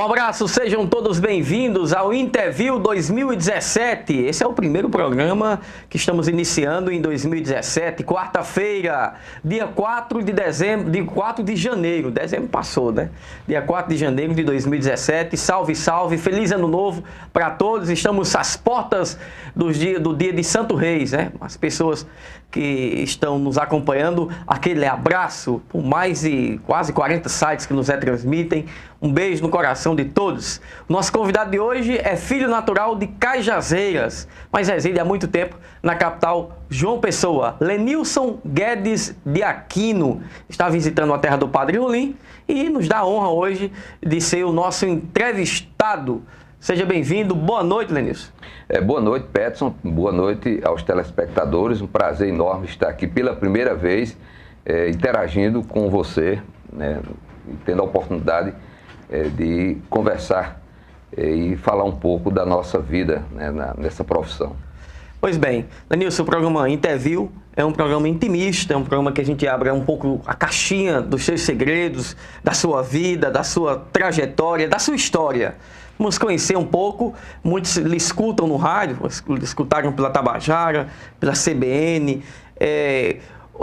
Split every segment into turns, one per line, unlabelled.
Um abraço, sejam todos bem-vindos ao Interview 2017. Esse é o primeiro programa que estamos iniciando em 2017, quarta-feira, dia 4 de dezembro, dia 4 de janeiro, dezembro passou, né? Dia 4 de janeiro de 2017, salve, salve, feliz ano novo para todos. Estamos às portas do dia de Santo Reis, né? As pessoas que estão nos acompanhando, aquele abraço por mais de quase 40 sites que nos retransmitem. Um beijo no coração de todos. Nosso convidado de hoje é filho natural de Cajazeiras, mas reside há muito tempo na capital João Pessoa. Lenilson Guedes de Aquino está visitando a terra do Padre Rolim e nos dá a honra hoje de ser o nosso entrevistado. Seja bem-vindo. Boa noite, Lenilson.
Boa noite, Peterson. Boa noite aos telespectadores. Um prazer enorme estar aqui pela primeira vez interagindo com você, né, tendo a oportunidade de conversar e falar um pouco da nossa vida, né, nessa profissão.
Pois bem, Lenilson, o programa Interview é um programa intimista, é um programa que a gente abre um pouco a caixinha dos seus segredos, da sua vida, da sua trajetória, da sua história. Vamos conhecer um pouco. Muitos lhe escutam no rádio, escutaram pela Tabajara, pela CBN,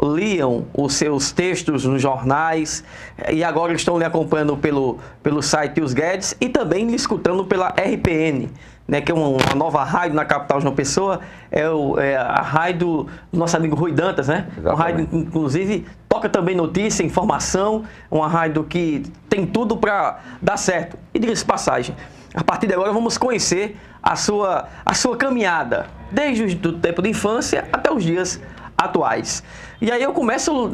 liam os seus textos nos jornais e agora estão lhe acompanhando pelo site Os Guedes e também lhe escutando pela RPN, né, que é uma nova rádio na capital João Pessoa, é a rádio do nosso amigo Rui Dantas, né? Exatamente. Uma rádio, inclusive, toca também notícia, informação, uma rádio que tem tudo para dar certo. E diga-se passagem, a partir de agora vamos conhecer a sua caminhada, desde o tempo de infância até os dias atuais. E aí eu começo,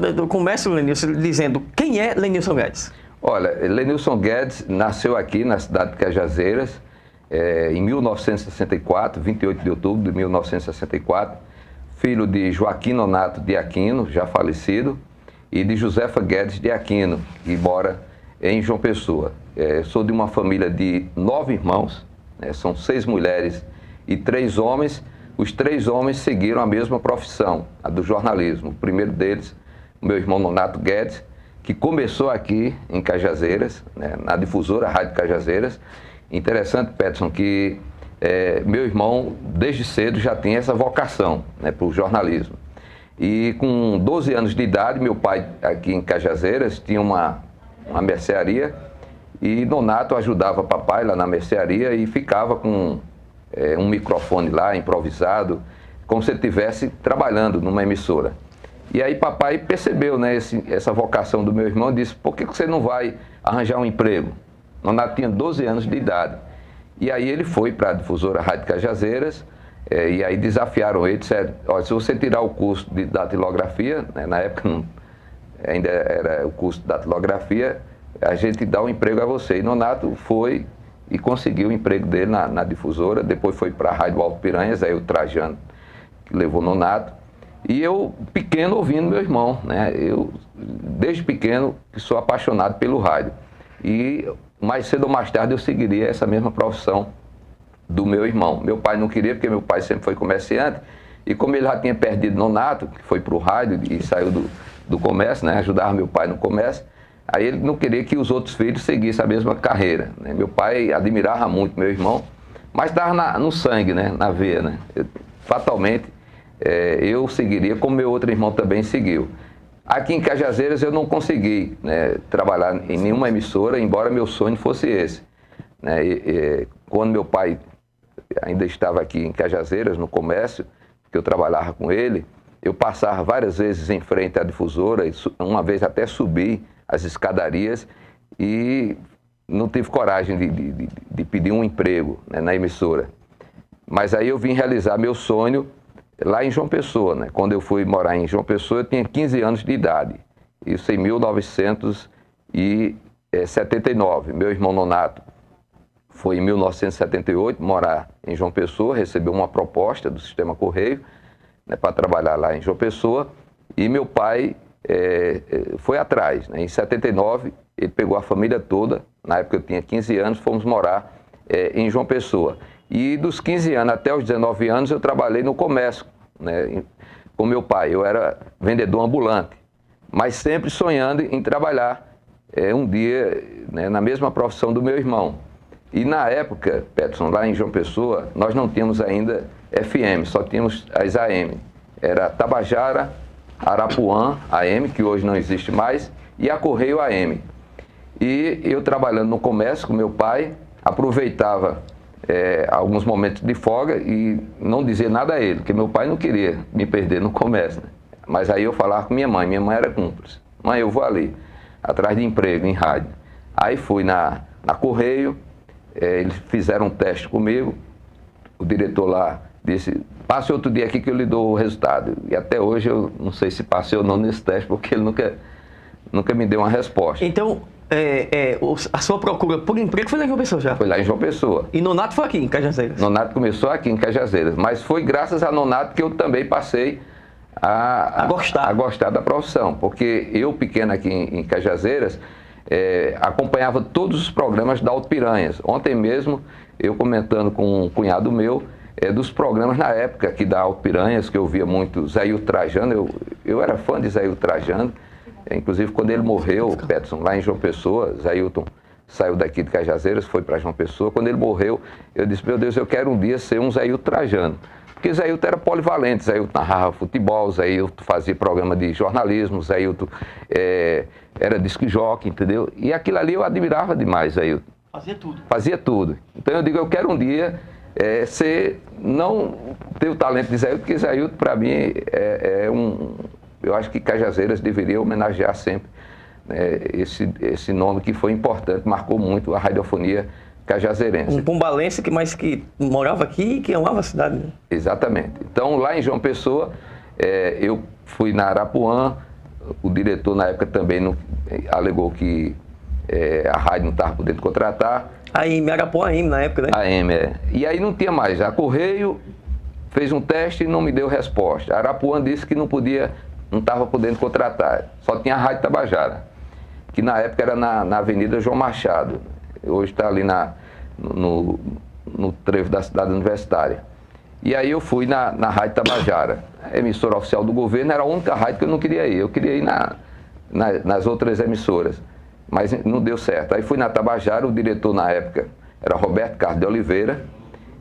Lenilson, dizendo, quem é Lenilson Guedes?
Olha, Lenilson Guedes nasceu aqui na cidade de Cajazeiras, em 1964, 28 de outubro de 1964, filho de Joaquim Nonato de Aquino, já falecido, e de Josefa Guedes de Aquino, que mora em João Pessoa. Sou de uma família de 9 irmãos, né, são 6 mulheres e 3 homens. Os 3 homens seguiram a mesma profissão, a do jornalismo. O primeiro deles, o meu irmão Nonato Guedes, que começou aqui em Cajazeiras, né, na difusora Rádio Cajazeiras. Interessante, Peterson, que meu irmão, desde cedo, já tinha essa vocação, né, para o jornalismo. E com 12 anos de idade, meu pai, aqui em Cajazeiras, tinha uma mercearia e Nonato ajudava papai lá na mercearia e ficava com um microfone lá, improvisado, como se ele estivesse trabalhando numa emissora. E aí papai percebeu, né, essa vocação do meu irmão e disse, por que você não vai arranjar um emprego? Nonato tinha 12 anos de idade. E aí ele foi para a difusora Rádio Cajazeiras, e aí desafiaram ele, disseram, olha, se você tirar o curso de datilografia, né, na época ainda era o curso de datilografia, a gente dá um emprego a você. E Nonato foi e conseguiu o emprego dele na difusora, depois foi para a Rádio Alto Piranhas, aí o Trajano que levou Nonato. E eu, pequeno, ouvindo meu irmão, né? Eu, desde pequeno, que sou apaixonado pelo rádio. E mais cedo ou mais tarde eu seguiria essa mesma profissão do meu irmão. Meu pai não queria, porque meu pai sempre foi comerciante, e como ele já tinha perdido Nonato, que foi para o rádio e saiu do comércio, né? Ajudava meu pai no comércio, aí ele não queria que os outros filhos seguissem a mesma carreira, né? Meu pai admirava muito meu irmão, mas estava no sangue, né? Na veia, né? Fatalmente, eu seguiria, como meu outro irmão também seguiu. Aqui em Cajazeiras eu não consegui, né, trabalhar em nenhuma emissora, embora meu sonho fosse esse, né? Quando meu pai ainda estava aqui em Cajazeiras, no comércio, que eu trabalhava com ele, eu passava várias vezes em frente à difusora, e uma vez até subi as escadarias e não tive coragem de pedir um emprego, né, na emissora. Mas aí eu vim realizar meu sonho lá em João Pessoa, né? Quando eu fui morar em João Pessoa, eu tinha 15 anos de idade. Isso em 1979. Meu irmão Nonato foi em 1978 morar em João Pessoa, recebeu uma proposta do Sistema Correio, né, para trabalhar lá em João Pessoa, e meu pai foi atrás, né? Em 79, ele pegou a família toda, na época eu tinha 15 anos, fomos morar em João Pessoa. E dos 15 anos até os 19 anos eu trabalhei no comércio, né, com meu pai. Eu era vendedor ambulante, mas sempre sonhando em trabalhar um dia, né, na mesma profissão do meu irmão. E na época, Peterson, lá em João Pessoa, nós não tínhamos ainda FM, só tínhamos as AM. Era Tabajara, Arapuã, AM, que hoje não existe mais, e a Correio AM. E eu trabalhando no comércio com meu pai, aproveitava alguns momentos de folga e não dizia nada a ele, porque meu pai não queria me perder no comércio, né? Mas aí eu falava com minha mãe era cúmplice. Mãe, eu vou ali, atrás de emprego, em rádio. Aí fui na Correio, eles fizeram um teste comigo, o diretor lá disse, passe outro dia aqui que eu lhe dou o resultado. E até hoje eu não sei se passei ou não nesse teste, porque ele nunca me deu uma resposta.
Então, a sua procura por emprego foi lá em João Pessoa já?
Foi lá em João Pessoa.
E Nonato foi aqui, em Cajazeiras?
Nonato começou aqui em Cajazeiras, mas foi graças a Nonato que eu também passei a gostar da profissão, porque eu, pequeno aqui em Cajazeiras, acompanhava todos os programas da Alto Piranhas. Ontem mesmo, eu comentando com um cunhado meu, dos programas na época aqui da Alto Piranhas, que eu via muito Zailton Trajano, eu era fã de Zailton Trajano, inclusive quando ele morreu, Peterson, lá em João Pessoa, Zailton saiu daqui de Cajazeiras, foi para João Pessoa, quando ele morreu, eu disse, meu Deus, eu quero um dia ser um Zailton Trajano. Porque Zailton era polivalente, Zailton narrava futebol, Zailton fazia programa de jornalismo, Zailton era disc jockey, entendeu? E aquilo ali eu admirava demais, Zailton.
Fazia tudo.
Fazia tudo. Então eu digo, eu quero um dia não ter o talento de Zailton, porque Zailton para mim eu acho que Cajazeiras deveria homenagear sempre esse nome que foi importante, marcou muito a radiofonia cajazeirense.
Um pombalense que morava aqui e que amava a cidade, né?
Exatamente. Então, lá em João Pessoa, eu fui na Arapuã, o diretor na época também alegou que a rádio não estava podendo contratar.
A AM, Arapuã AM na época, né?
A AM, E aí não tinha mais. A Correio fez um teste e não me deu resposta. A Arapuã disse que não estava podendo contratar. Só tinha a Rádio Tabajara, que na época era na Avenida João Machado. Hoje está ali no trevo da cidade universitária. E aí eu fui na Rádio Tabajara, emissora oficial do governo, era a única rádio que eu não queria ir. Eu queria ir nas outras emissoras, mas não deu certo. Aí fui na Tabajara, o diretor na época era Roberto Carlos de Oliveira.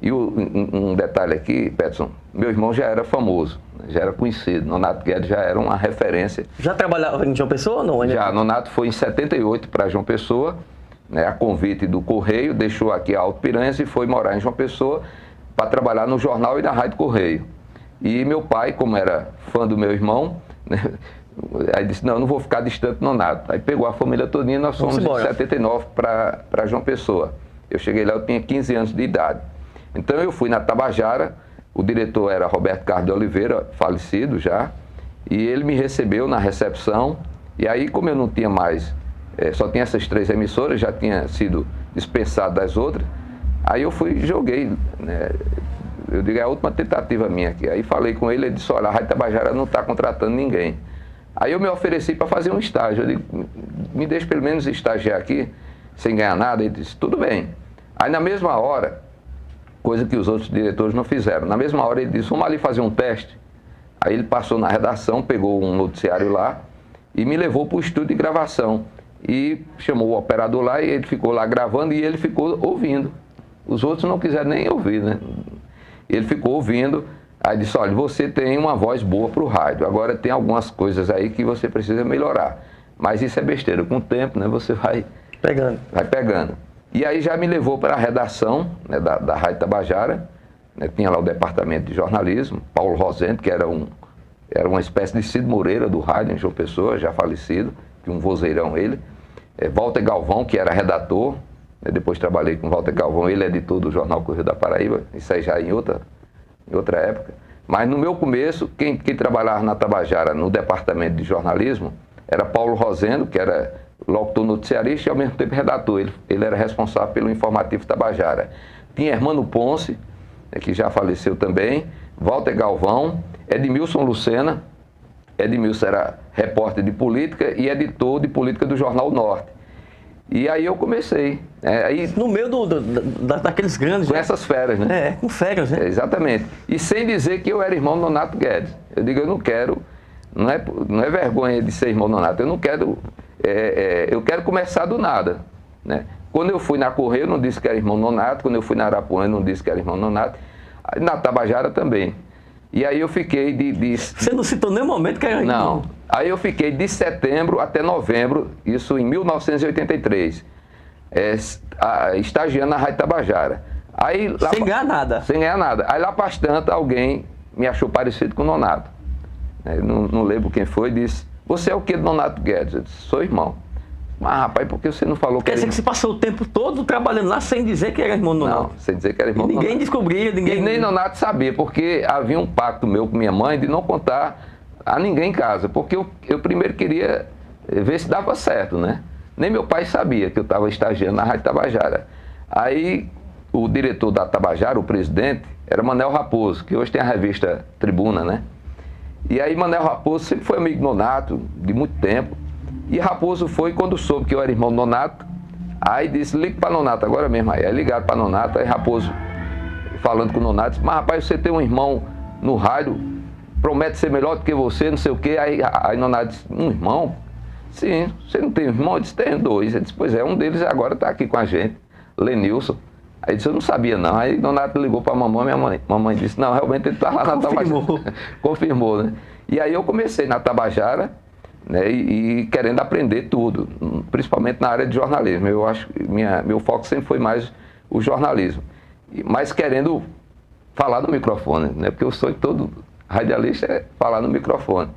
E um detalhe aqui, Peterson, meu irmão já era famoso, já era conhecido, Nonato Guedes já era uma referência.
Já trabalhava em João Pessoa ou não?
Já, Nonato foi em 78 para João Pessoa, a convite do Correio, deixou aqui a Alto Piranhas e foi morar em João Pessoa para trabalhar no jornal e na Rádio Correio. E meu pai, como era fã do meu irmão, aí disse, não, eu não vou ficar distante do Nonato. Aí pegou a família todinha e nós fomos em 79 para João Pessoa. Eu cheguei lá, eu tinha 15 anos de idade. Então eu fui na Tabajara, o diretor era Roberto Carlos de Oliveira, falecido já, e ele me recebeu na recepção, e aí como eu não tinha mais, só tinha essas 3 emissoras, já tinha sido dispensado das outras, aí eu fui e joguei, né? Eu digo, é a última tentativa minha aqui. Aí falei com ele, ele disse, olha, a Rádio Tabajara não está contratando ninguém. Aí eu me ofereci para fazer um estágio, eu digo, me deixe pelo menos estagiar aqui, sem ganhar nada. Ele disse, tudo bem. Aí na mesma hora, coisa que os outros diretores não fizeram, na mesma hora ele disse, vamos ali fazer um teste. Aí ele passou na redação, pegou um noticiário lá e me levou para o estúdio de gravação. E chamou o operador lá e ele ficou lá gravando e ele ficou ouvindo. Os outros não quiseram nem ouvir, né? Ele ficou ouvindo, aí disse, olha, você tem uma voz boa para o rádio, agora tem algumas coisas aí que você precisa melhorar. Mas isso é besteira, com o tempo, né, você vai pegando. E aí já me levou para a redação, né, da Rádio Tabajara, né, tinha lá o departamento de jornalismo, Paulo Rosendo, que era uma espécie de Cid Moreira do rádio em João Pessoa, já falecido, que um vozeirão ele. Walter Galvão, que era redator, né, depois trabalhei com Walter Galvão, ele é editor do jornal Correio da Paraíba, isso aí já em outra época. Mas no meu começo, quem trabalhava na Tabajara, no departamento de jornalismo, era Paulo Rosendo, que era locutor noticiarista e ao mesmo tempo redator. Ele era responsável pelo informativo Tabajara. Tinha Hermano Ponce, que já faleceu também, Walter Galvão, Edmilson Lucena. Edmilson era repórter de política e editor de política do Jornal Norte. E aí eu comecei. Aí,
no meio daqueles grandes...
Com essas feras, né?
Com feras, né?
Exatamente. E sem dizer que eu era irmão do Nonato Guedes. Eu digo, eu não quero... Não é vergonha de ser irmão do Nonato. Eu não quero... eu quero começar do nada, né? Quando eu fui na Correia, eu não disse que era irmão Nonato. Quando eu fui na Arapuã, eu não disse que era irmão Nonato. Na Tabajara também. E aí eu fiquei
Você não citou nenhum momento que era irmão?
Não. Aí eu fiquei de setembro até novembro, isso em 1983, estagiando na Rádio Tabajara. Aí, lá,
sem ganhar nada?
Sem ganhar nada. Aí lá para as tantas, alguém me achou parecido com o Nonato. Não lembro quem foi, disse, você é o que do Nonato Guedes? Eu disse, sou irmão. Mas rapaz, por que você não falou que era irmão?
Quer dizer que você passou o tempo todo trabalhando lá sem dizer que era irmão do Nonato?
Não, sem dizer que era irmão do Nonato.
Ninguém descobria, ninguém...
E nem Nonato sabia, porque havia um pacto meu com minha mãe de não contar a ninguém em casa, porque eu primeiro queria ver se dava certo, né? Nem meu pai sabia que eu estava estagiando na Rádio Tabajara. Aí o diretor da Tabajara, o presidente, era Manel Raposo, que hoje tem a revista Tribuna, né? E aí Manel Raposo sempre foi amigo do Nonato, de muito tempo. E Raposo foi quando soube que eu era irmão do Nonato, aí disse, liga para Nonato agora mesmo. Aí ligaram para Nonato, aí Raposo falando com o Nonato, disse, mas rapaz, você tem um irmão no rádio, promete ser melhor do que você, não sei o quê. Aí Nonato disse, um irmão? Sim, você não tem um irmão? Eu disse, tenho dois. Ele disse, pois é, um deles agora está aqui com a gente, Lenilson. Aí disse, eu não sabia não. Aí Nonato ligou para a mamãe, mamãe disse, não, realmente ele está lá na Tabajara. Confirmou, né? E aí eu comecei na Tabajara, né, e querendo aprender tudo, principalmente na área de jornalismo. Eu acho que meu foco sempre foi mais o jornalismo, mas querendo falar no microfone, né, porque o sonho de todo radialista é falar no microfone.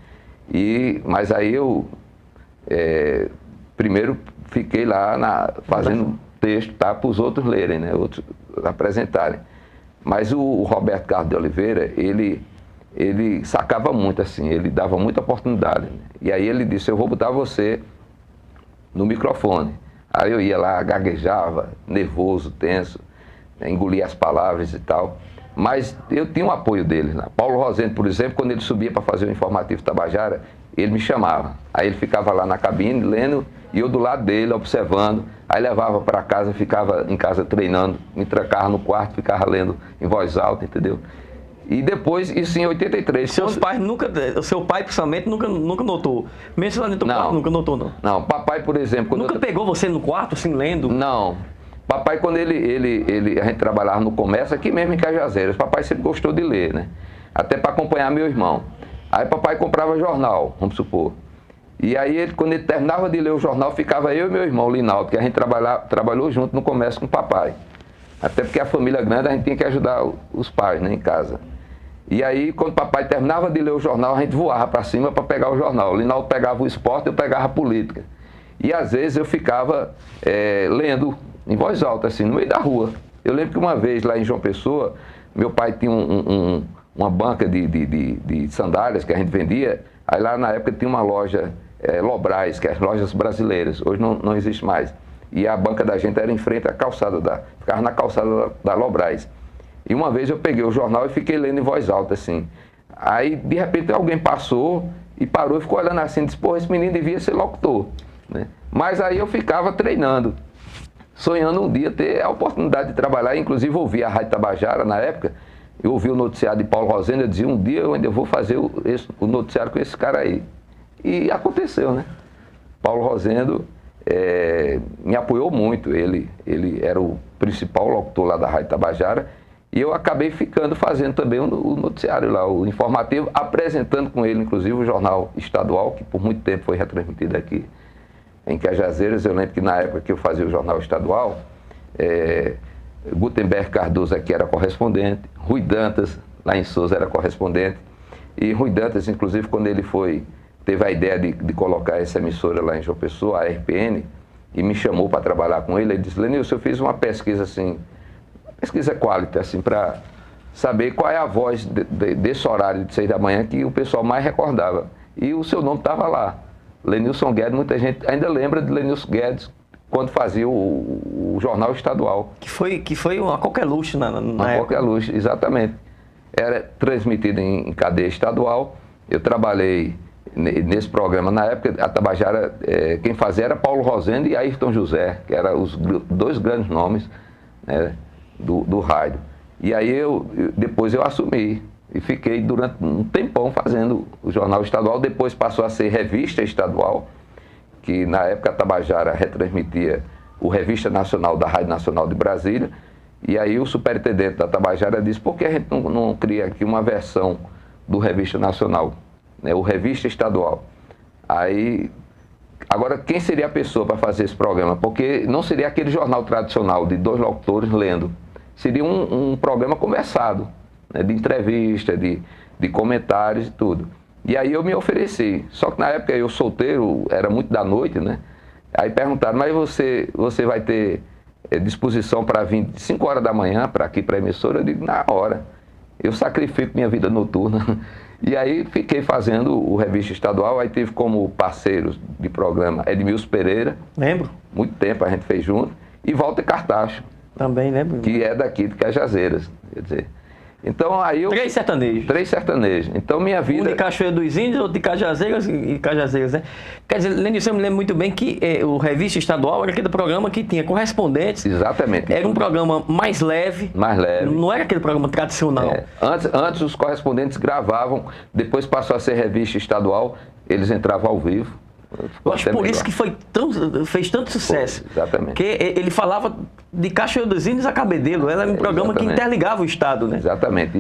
Mas aí eu primeiro fiquei lá fazendo texto, tá, para os outros lerem, né, outros apresentarem. Mas o Roberto Carlos de Oliveira, ele sacava muito, assim, ele dava muita oportunidade. Né? E aí ele disse, eu vou botar você no microfone. Aí eu ia lá, gaguejava, nervoso, tenso, né? Engolia as palavras e tal. Mas eu tinha o apoio dele. Né? Paulo Rosendo, por exemplo, quando ele subia para fazer o Informativo Tabajara, ele me chamava. Aí ele ficava lá na cabine, lendo, e eu do lado dele, observando. Aí levava para casa, ficava em casa treinando, me trancava no quarto, ficava lendo em voz alta, entendeu? E depois, isso em 83.
O seu pai, principalmente, nunca notou? Mesmo lá dentro do quarto, nunca notou, não?
Não, papai, por exemplo...
Nunca pegou você no quarto, assim, lendo?
Não. Papai, quando a gente trabalhava no comércio, aqui mesmo em Cajazeiras, papai sempre gostou de ler, né? Até para acompanhar meu irmão. Aí papai comprava jornal, vamos supor. E aí, quando ele terminava de ler o jornal, ficava eu e meu irmão, Linaldo, que a gente trabalhou junto no comércio com o papai. Até porque a família grande, a gente tinha que ajudar os pais, né, em casa. E aí, quando o papai terminava de ler o jornal, a gente voava para cima para pegar o jornal. O Linaldo pegava o esporte, eu pegava a política. E às vezes eu ficava lendo em voz alta, assim, no meio da rua. Eu lembro que uma vez lá em João Pessoa, meu pai tinha uma banca de sandálias que a gente vendia. Aí lá na época tinha uma loja, Lobrais, que é as lojas brasileiras. Hoje não existe mais. E a banca da gente era em frente à calçada, ficava na calçada da Lobrais. E uma vez eu peguei o jornal e fiquei lendo em voz alta, assim. Aí, de repente, alguém passou e parou e ficou olhando assim, disse, pô, esse menino devia ser locutor, né? Mas aí eu ficava treinando, sonhando um dia ter a oportunidade de trabalhar, inclusive ouvi a Rádio Tabajara na época, eu ouvi o noticiário de Paulo Rosendo, eu dizia, um dia eu ainda vou fazer o noticiário com esse cara aí. E aconteceu, né? Paulo Rosendo me apoiou muito, ele era o principal locutor lá da Rádio Tabajara, e eu acabei fazendo também o noticiário lá, o informativo, apresentando com ele, inclusive, o jornal estadual, que por muito tempo foi retransmitido aqui em Cajazeiras. Eu lembro que na época que eu fazia o jornal estadual, Gutenberg Cardoso aqui era correspondente, Rui Dantas, lá em Souza, era correspondente. E Rui Dantas, inclusive, quando ele teve a ideia de colocar essa emissora lá em João Pessoa, a RPN, e me chamou para trabalhar com ele, ele disse, Lenilson, eu fiz uma pesquisa assim, pesquisa quality, assim, para saber qual é a voz desse horário de 6 da manhã que o pessoal mais recordava. E o seu nome estava lá, Lenilson Guedes. Muita gente ainda lembra de Lenilson Guedes quando fazia o jornal estadual. Que foi uma coqueluche na época. Uma coqueluche, exatamente. Era transmitido em cadeia estadual. Eu trabalhei nesse programa. Na época, a Tabajara, quem fazia era Paulo Rosendo e Ayrton José, que eram os dois grandes nomes, né, do rádio. E aí depois eu assumi e fiquei durante um tempão fazendo o jornal estadual. Depois passou a ser revista estadual, que na época a Tabajara retransmitia o Revista Nacional da Rádio Nacional de Brasília. E aí o superintendente da Tabajara disse, por que a gente não cria aqui uma versão do Revista Nacional, né, o Revista Estadual? Aí, agora, quem seria a pessoa para fazer esse programa? Porque não seria aquele jornal tradicional de 2 locutores lendo. Seria um programa conversado, né, de entrevista, de comentários e tudo. E aí eu me ofereci. Só que na época eu solteiro, era muito da noite, né? Aí perguntaram, mas você vai ter disposição para vir de 5 horas da manhã para aqui, para a emissora? Eu digo, na hora. Eu sacrifico minha vida noturna. E aí fiquei fazendo o Revista Estadual, aí tive como parceiros de programa Edmilson Pereira.
Lembro.
Muito tempo a gente fez junto. E Walter Cartacho.
Também lembro.
Que é daqui de Cajazeiras, quer dizer. Então aí eu...
3 sertanejos.
3 sertanejos. Então minha vida...
Um de Cachoeira dos Índios, outro de Cajazeiras e Cajazeiras, né? Quer dizer, Lenilson, eu me lembro muito bem que o Revista Estadual era aquele programa que tinha correspondentes.
Exatamente.
Era um programa mais leve.
Mais leve.
Não era aquele programa tradicional.
Antes os correspondentes gravavam, depois passou a ser Revista Estadual, eles entravam ao vivo.
Eu acho por isso que fez tanto sucesso.
Foi, exatamente.
Porque ele falava de Cachoeira dos Índios a Cabedelo. Era um programa que interligava o Estado, né?
Exatamente.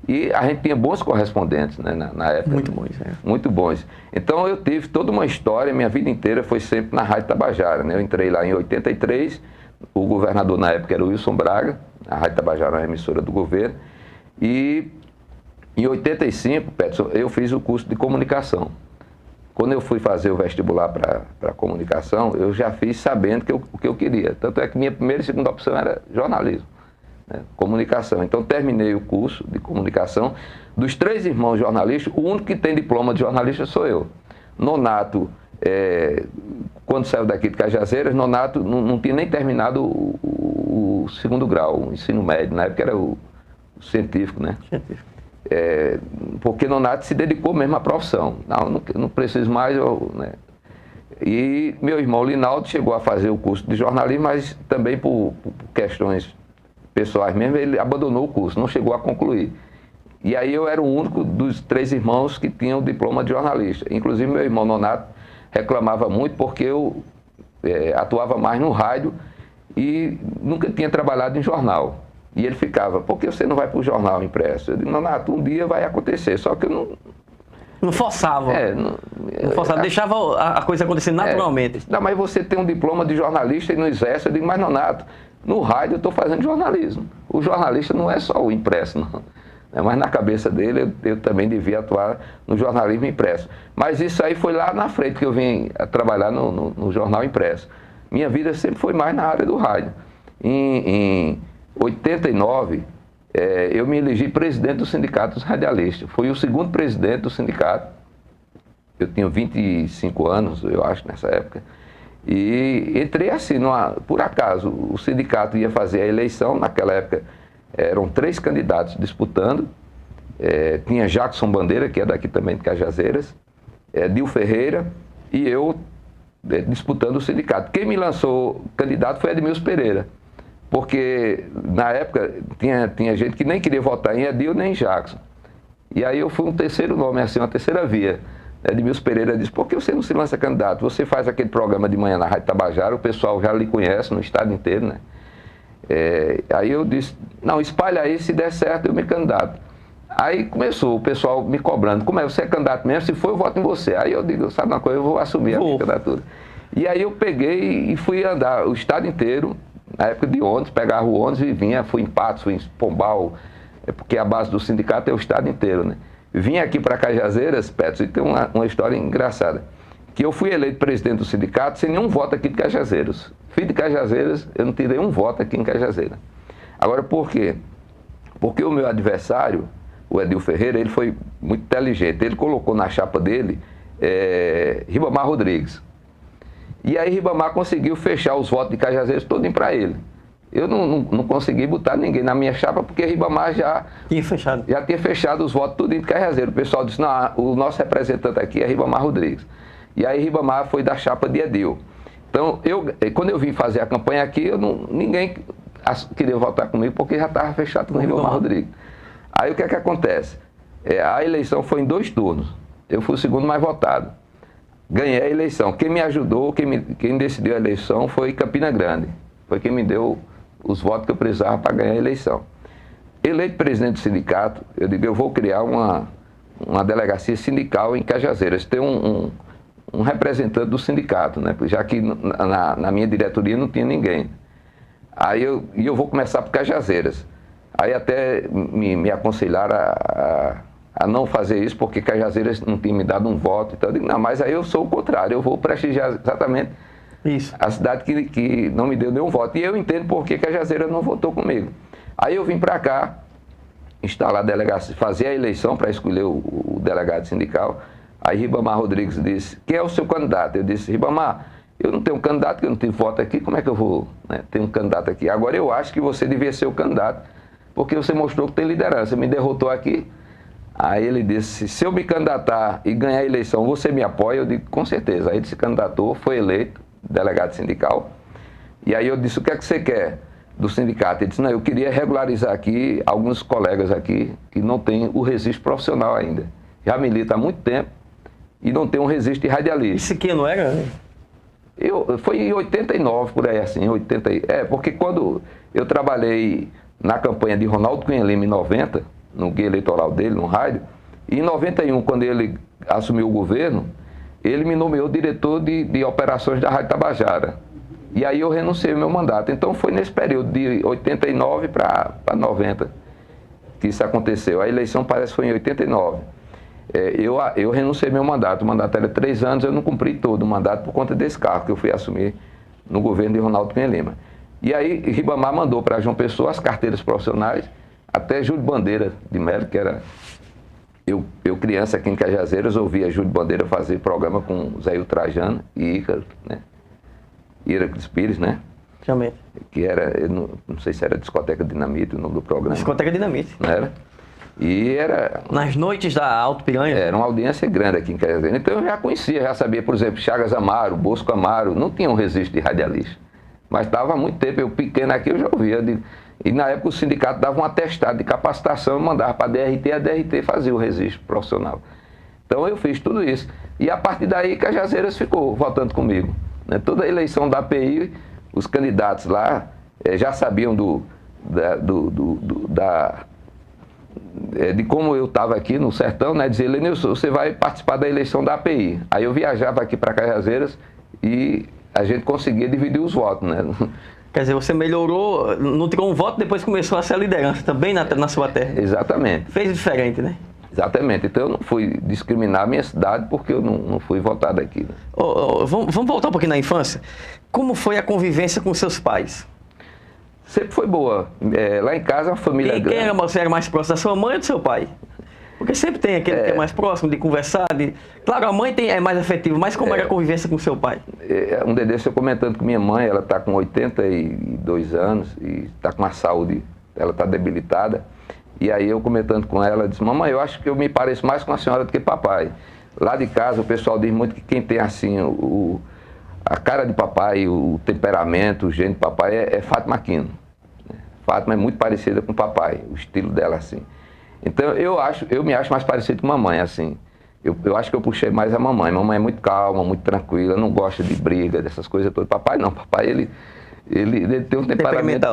E a gente tinha bons correspondentes, né, na época.
Muito bons,
Muito bons. Então eu tive toda uma história, minha vida inteira foi sempre na Rádio Tabajara, né? Eu entrei lá em 83, o governador na época era o Wilson Braga, a Rádio Tabajara era uma emissora do governo, e em 85, Peterson, eu fiz o curso de comunicação. Quando eu fui fazer o vestibular para comunicação, eu já fiz sabendo o que eu queria. Tanto é que minha primeira e segunda opção era jornalismo, né, comunicação. Então terminei o curso de comunicação. Dos 3 irmãos jornalistas, o único que tem diploma de jornalista sou eu. Nonato, quando saiu daqui de Cajazeiras, Nonato não tinha nem terminado o 2º grau, o ensino médio. Na época era o científico, né? Científico. Porque Nonato se dedicou mesmo à profissão. Não preciso mais, né? E meu irmão Linaldo chegou a fazer o curso de jornalismo, mas também por questões pessoais mesmo, ele abandonou o curso, não chegou a concluir. E aí eu era o único dos 3 irmãos que tinham o diploma de jornalista. Inclusive meu irmão Nonato reclamava muito porque eu atuava mais no rádio e nunca tinha trabalhado em jornal. E ele ficava, por que você não vai para o jornal impresso? Eu digo, Nonato, um dia vai acontecer, só que eu não...
Não forçava. Não forçava, deixava a coisa acontecer naturalmente.
Não, mas você tem um diploma de jornalista e não exerce. Eu digo, mas Nonato, no rádio eu estou fazendo jornalismo. O jornalista não é só o impresso, não. Mas na cabeça dele eu também devia atuar no jornalismo impresso. Mas isso aí foi lá na frente que eu vim a trabalhar no jornal impresso. Minha vida sempre foi mais na área do rádio. Em 89, eu me elegi presidente do Sindicato dos Radialistas. Fui o 2º presidente do sindicato. Eu tinha 25 anos, eu acho, nessa época. E entrei assim, por acaso, o sindicato ia fazer a eleição. Naquela época eram 3 candidatos disputando. Tinha Jackson Bandeira, que é daqui também de Cajazeiras, Dil Ferreira e eu disputando o sindicato. Quem me lançou candidato foi Edmilson Pereira. Porque na época tinha gente que nem queria votar em Edil nem em Jackson. E aí eu fui um 3º nome, assim, uma 3ª via. Edmilson Pereira disse, por que você não se lança candidato? Você faz aquele programa de manhã na Rádio Tabajara, o pessoal já lhe conhece no estado inteiro, né? Aí eu disse, não, espalha aí, se der certo eu me candidato. Aí começou o pessoal me cobrando, como é, você é candidato mesmo? Se for, eu voto em você. Aí eu digo, sabe uma coisa, eu vou assumir a minha candidatura. E aí eu peguei e fui andar o estado inteiro, na época de ônibus, pegava o ônibus e vinha, fui em Patos, fui em Pombal, porque a base do sindicato é o estado inteiro, né? Vim aqui para Cajazeiras, Petros, e tem uma história engraçada, que eu fui eleito presidente do sindicato sem nenhum voto aqui de Cajazeiras. Fui de Cajazeiras, eu não tirei um voto aqui em Cajazeiras. Agora, por quê? Porque o meu adversário, o Edil Ferreira, ele foi muito inteligente. Ele colocou na chapa dele Ribamar Rodrigues. E aí Ribamar conseguiu fechar os votos de Cajazeiras todinho para ele. Eu não consegui botar ninguém na minha chapa porque Ribamar já tinha fechado os votos tudo de Cajazeiras. O pessoal disse, não, o nosso representante aqui é Ribamar Rodrigues. E aí Ribamar foi da chapa de Edil. Então, quando eu vim fazer a campanha aqui, ninguém queria votar comigo porque já estava fechado com o Ribamar Rodrigues. Aí o que é que acontece? A eleição foi em 2 turnos. Eu fui o 2º mais votado. ganhei a eleição. Quem me ajudou, quem decidiu a eleição foi Campina Grande. Foi quem me deu os votos que eu precisava para ganhar a eleição. Eleito presidente do sindicato, eu digo, eu vou criar uma delegacia sindical em Cajazeiras. Tem um representante do sindicato, né? Já que na minha diretoria não tinha ninguém. Aí eu vou começar por Cajazeiras. Aí até me aconselharam a não fazer isso, porque Cajazeiras não tinha me dado um voto. Então eu digo, não, mas aí eu sou o contrário, eu vou prestigiar exatamente isso. A cidade que não me deu nenhum voto. E eu entendo por que Cajazeiras não votou comigo. Aí eu vim para cá, instalar a delegacia, fazer a eleição para escolher o delegado sindical. Aí Ribamar Rodrigues disse, quem é o seu candidato? Eu disse, Ribamar, eu não tenho um candidato, porque eu não tenho voto aqui, como é que eu vou ter um candidato aqui? Agora eu acho que você devia ser o candidato, porque você mostrou que tem liderança, me derrotou aqui. Aí ele disse, se eu me candidatar e ganhar a eleição, você me apoia? Eu digo, com certeza. Aí ele se candidatou, foi eleito delegado sindical. E aí eu disse, o que é que você quer do sindicato? Ele disse, não, eu queria regularizar aqui alguns colegas aqui que não têm o registro profissional ainda. Já milita há muito tempo e não tem um registro de radialista.
Isso aqui não era?
Foi em 89, por aí assim, 80. Porque quando eu trabalhei na campanha de Ronaldo Cunha Lima em 90, no guia eleitoral dele, no rádio, e em 91, quando ele assumiu o governo, ele me nomeou diretor de operações da Rádio Tabajara. E aí eu renunciei ao meu mandato. Então foi nesse período de 89 para 90 que isso aconteceu. A eleição parece que foi em 89. Eu renunciei ao meu mandato. O mandato era 3 anos, eu não cumpri todo o mandato por conta desse cargo que eu fui assumir no governo de Ronaldo Cunha Lima. E aí Ribamar mandou para João Pessoa as carteiras profissionais, até Júlio Bandeira de Melo, que era... Eu criança aqui em Cajazeiras, ouvia Júlio Bandeira fazer programa com Zé Trajano e Ícaro, né? Íracles Pires, né?
Realmente.
Que era, eu não sei se era Discoteca Dinamite o nome do programa.
Discoteca Dinamite.
Não era? E era...
Nas noites da Alto Piranha?
Era uma audiência grande aqui em Cajazeiras. Então eu já conhecia, já sabia, por exemplo, Chagas Amaro, Bosco Amaro, não tinha um registro de radialista. Mas estava há muito tempo, eu pequeno aqui, eu já ouvia. E na época o sindicato dava um atestado de capacitação e mandava para a DRT, a DRT fazia o registro profissional. Então eu fiz tudo isso. E a partir daí Cajazeiras ficou votando comigo. Né? Toda a eleição da API, os candidatos lá já sabiam de como eu estava aqui no sertão, né? Dizer, Lenilson, você vai participar da eleição da API. Aí eu viajava aqui para Cajazeiras e a gente conseguia dividir os votos, né?
Quer dizer, você melhorou, não tirou um voto, depois começou a ser a liderança também na sua terra.
Exatamente.
Fez diferente, né?
Exatamente. Então eu não fui discriminar a minha cidade porque eu não fui votado aqui. Né?
Vamos voltar um pouquinho na infância. Como foi a convivência com seus pais?
Sempre foi boa. Lá em casa, a família grande.
Você era mais próximo da sua mãe ou do seu pai? Porque sempre tem aquele que é mais próximo, de conversar. Claro, a mãe é mais afetiva, mas como era a convivência com seu pai?
Um dia desse eu comentando com minha mãe, ela está com 82 anos e está com a saúde, ela está debilitada. E aí eu comentando com ela, disse, mamãe, eu acho que eu me pareço mais com a senhora do que papai. Lá de casa o pessoal diz muito que quem tem assim a cara de papai, o temperamento, o gênio de papai é Fátima Aquino. Fátima é muito parecida com o papai, o estilo dela assim. Então eu me acho mais parecido com mamãe, assim. Eu acho que eu puxei mais a mamãe. Mamãe é muito calma, muito tranquila, não gosta de briga, dessas coisas todas. Papai não, papai ele tem um temperamento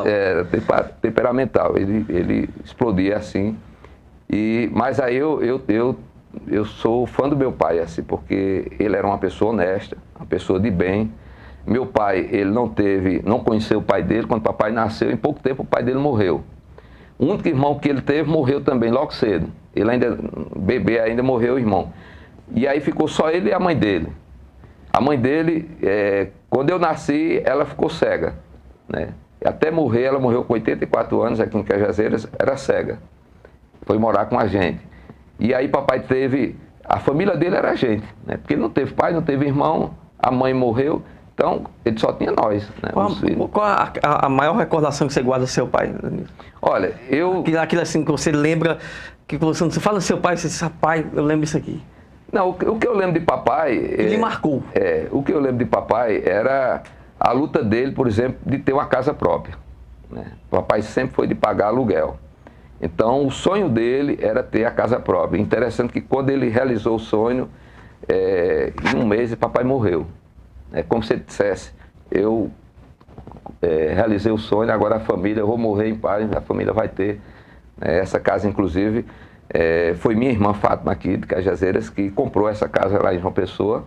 temperamental. Ele explodia assim. Mas aí eu sou fã do meu pai, assim, porque ele era uma pessoa honesta, uma pessoa de bem. Meu pai, ele não conheceu o pai dele. Quando o papai nasceu, em pouco tempo o pai dele morreu. O único irmão que ele teve morreu também logo cedo. Ele ainda, bebê, ainda morreu o irmão. E aí ficou só ele e a mãe dele. A mãe dele, quando eu nasci, ela ficou cega. Né? Até morrer, ela morreu com 84 anos aqui em Cajazeiras, era cega. Foi morar com a gente. E aí papai a família dele era a gente. Né? Porque ele não teve pai, não teve irmão, a mãe morreu. Então, ele só tinha nós. Né,
qual a maior recordação que você guarda do seu pai?
Olha,
Aquilo assim que você lembra, que você fala do seu pai, você diz, pai, eu lembro disso aqui.
Não, o que eu lembro de papai...
Ele marcou.
O que eu lembro de papai era a luta dele, por exemplo, de ter uma casa própria. Né? O papai sempre foi de pagar aluguel. Então, o sonho dele era ter a casa própria. Interessante que quando ele realizou o sonho, Em um mês, papai morreu. É como se ele dissesse, eu realizei o sonho, agora a família, eu vou morrer em paz, a família vai ter. Essa casa, inclusive, foi minha irmã Fátima aqui, de Cajazeiras, que comprou essa casa lá em João Pessoa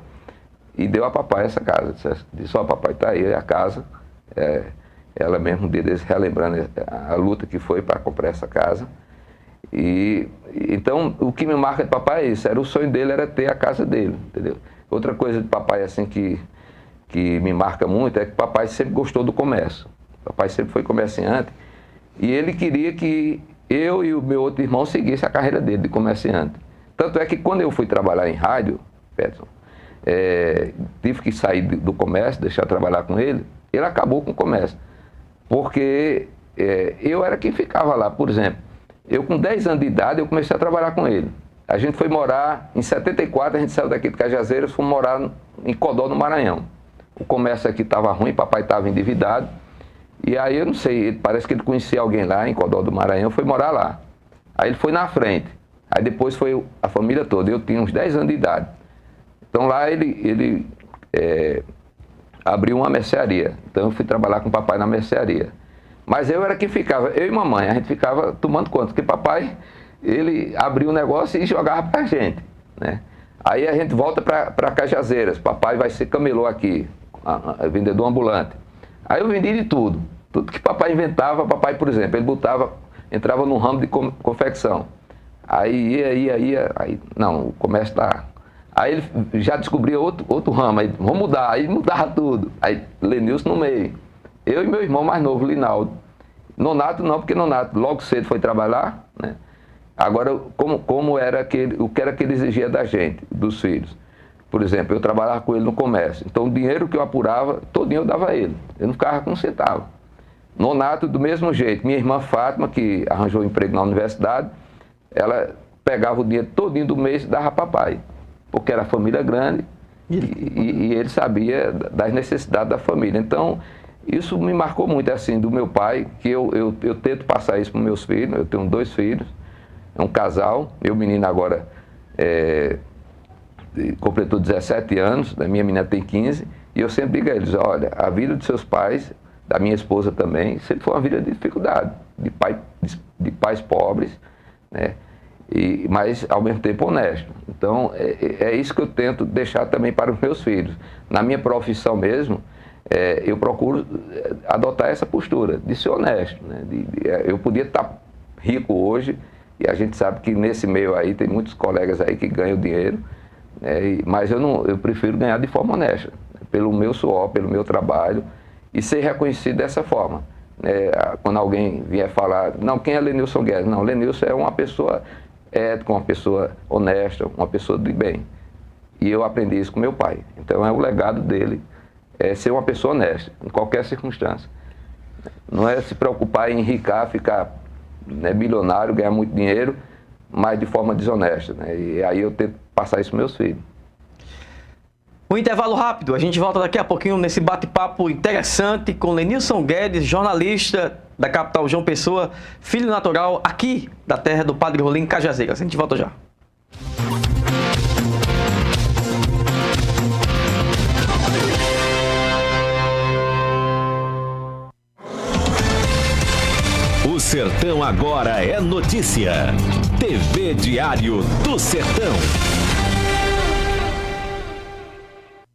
e deu a papai essa casa. Disse, ó, papai, tá aí a casa. Ela mesmo, um dia deles, relembrando a luta que foi para comprar essa casa. Então, o que me marca de papai é isso, o sonho dele era ter a casa dele, entendeu? Outra coisa de papai, assim, que me marca muito é que papai sempre gostou do comércio. Papai sempre foi comerciante e ele queria que eu e o meu outro irmão seguissem a carreira dele de comerciante. Tanto é que quando eu fui trabalhar em rádio, Peterson, tive que sair do comércio, deixar de trabalhar com ele, ele acabou com o comércio. Porque eu era quem ficava lá, por exemplo. Eu com 10 anos de idade, eu comecei a trabalhar com ele. A gente foi morar, em 74, a gente saiu daqui de Cajazeiras, fomos morar em Codó, no Maranhão. O comércio aqui estava ruim, papai estava endividado. E aí, eu não sei, parece que ele conhecia alguém lá em Codó do Maranhão, foi morar lá. Aí ele foi na frente. Aí depois foi a família toda. Eu tinha uns 10 anos de idade. Então lá ele abriu uma mercearia. Então eu fui trabalhar com o papai na mercearia. Mas eu era quem ficava, eu e mamãe, a gente ficava tomando conta, porque papai, ele abriu o negócio e jogava pra gente, né? Aí a gente volta para Cajazeiras, papai vai ser camelô aqui, vendedor ambulante. Aí eu vendi de tudo que papai inventava, papai, por exemplo, ele entrava num ramo de confecção. Aí, não, o comércio tá... Aí ele já descobria outro ramo, aí vamos mudar, aí mudava tudo. Aí Lenilson no meio. Eu e meu irmão mais novo, Linaldo. Nonato não, porque Nonato logo cedo foi trabalhar, né? Agora, como era o que era que ele exigia da gente, dos filhos? Por exemplo, eu trabalhava com ele no comércio. Então, o dinheiro que eu apurava, todinho eu dava a ele. Eu não ficava com um centavo. Nonato, do mesmo jeito. Minha irmã Fátima, que arranjou emprego na universidade, ela pegava o dinheiro todinho do mês e dava a papai. Porque era família grande e ele sabia das necessidades da família. Então, isso me marcou muito, assim, do meu pai, que eu tento passar isso para os meus filhos. Eu tenho 2 filhos, é um casal. Meu menino agora completou 17 anos, a minha menina tem 15, e eu sempre digo a eles, olha, a vida dos seus pais, da minha esposa também, sempre foi uma vida de dificuldade, de pais pobres, né? Mas ao mesmo tempo honesto. Então, é isso que eu tento deixar também para os meus filhos. Na minha profissão mesmo, eu procuro adotar essa postura de ser honesto, né? Eu podia estar rico hoje, e a gente sabe que nesse meio aí tem muitos colegas aí que ganham dinheiro, mas eu prefiro ganhar de forma honesta, pelo meu suor, pelo meu trabalho, e ser reconhecido dessa forma. Quando alguém vier falar, não, quem é Lenilson Guedes? Não, Lenilson é uma pessoa ética, uma pessoa honesta, uma pessoa de bem. E eu aprendi isso com meu pai. Então o legado dele é ser uma pessoa honesta, em qualquer circunstância. Não é se preocupar em enricar, ficar bilionário, ganhar muito dinheiro, mas de forma desonesta, né? E aí eu tento passar isso para meus filhos.
Um intervalo rápido, a gente volta daqui a pouquinho nesse bate-papo interessante com Lenilson Guedes, jornalista da capital João Pessoa, filho natural aqui da terra do Padre Rolim, Cajazeiras. A gente volta já.
O Sertão agora é notícia. TV Diário do Sertão.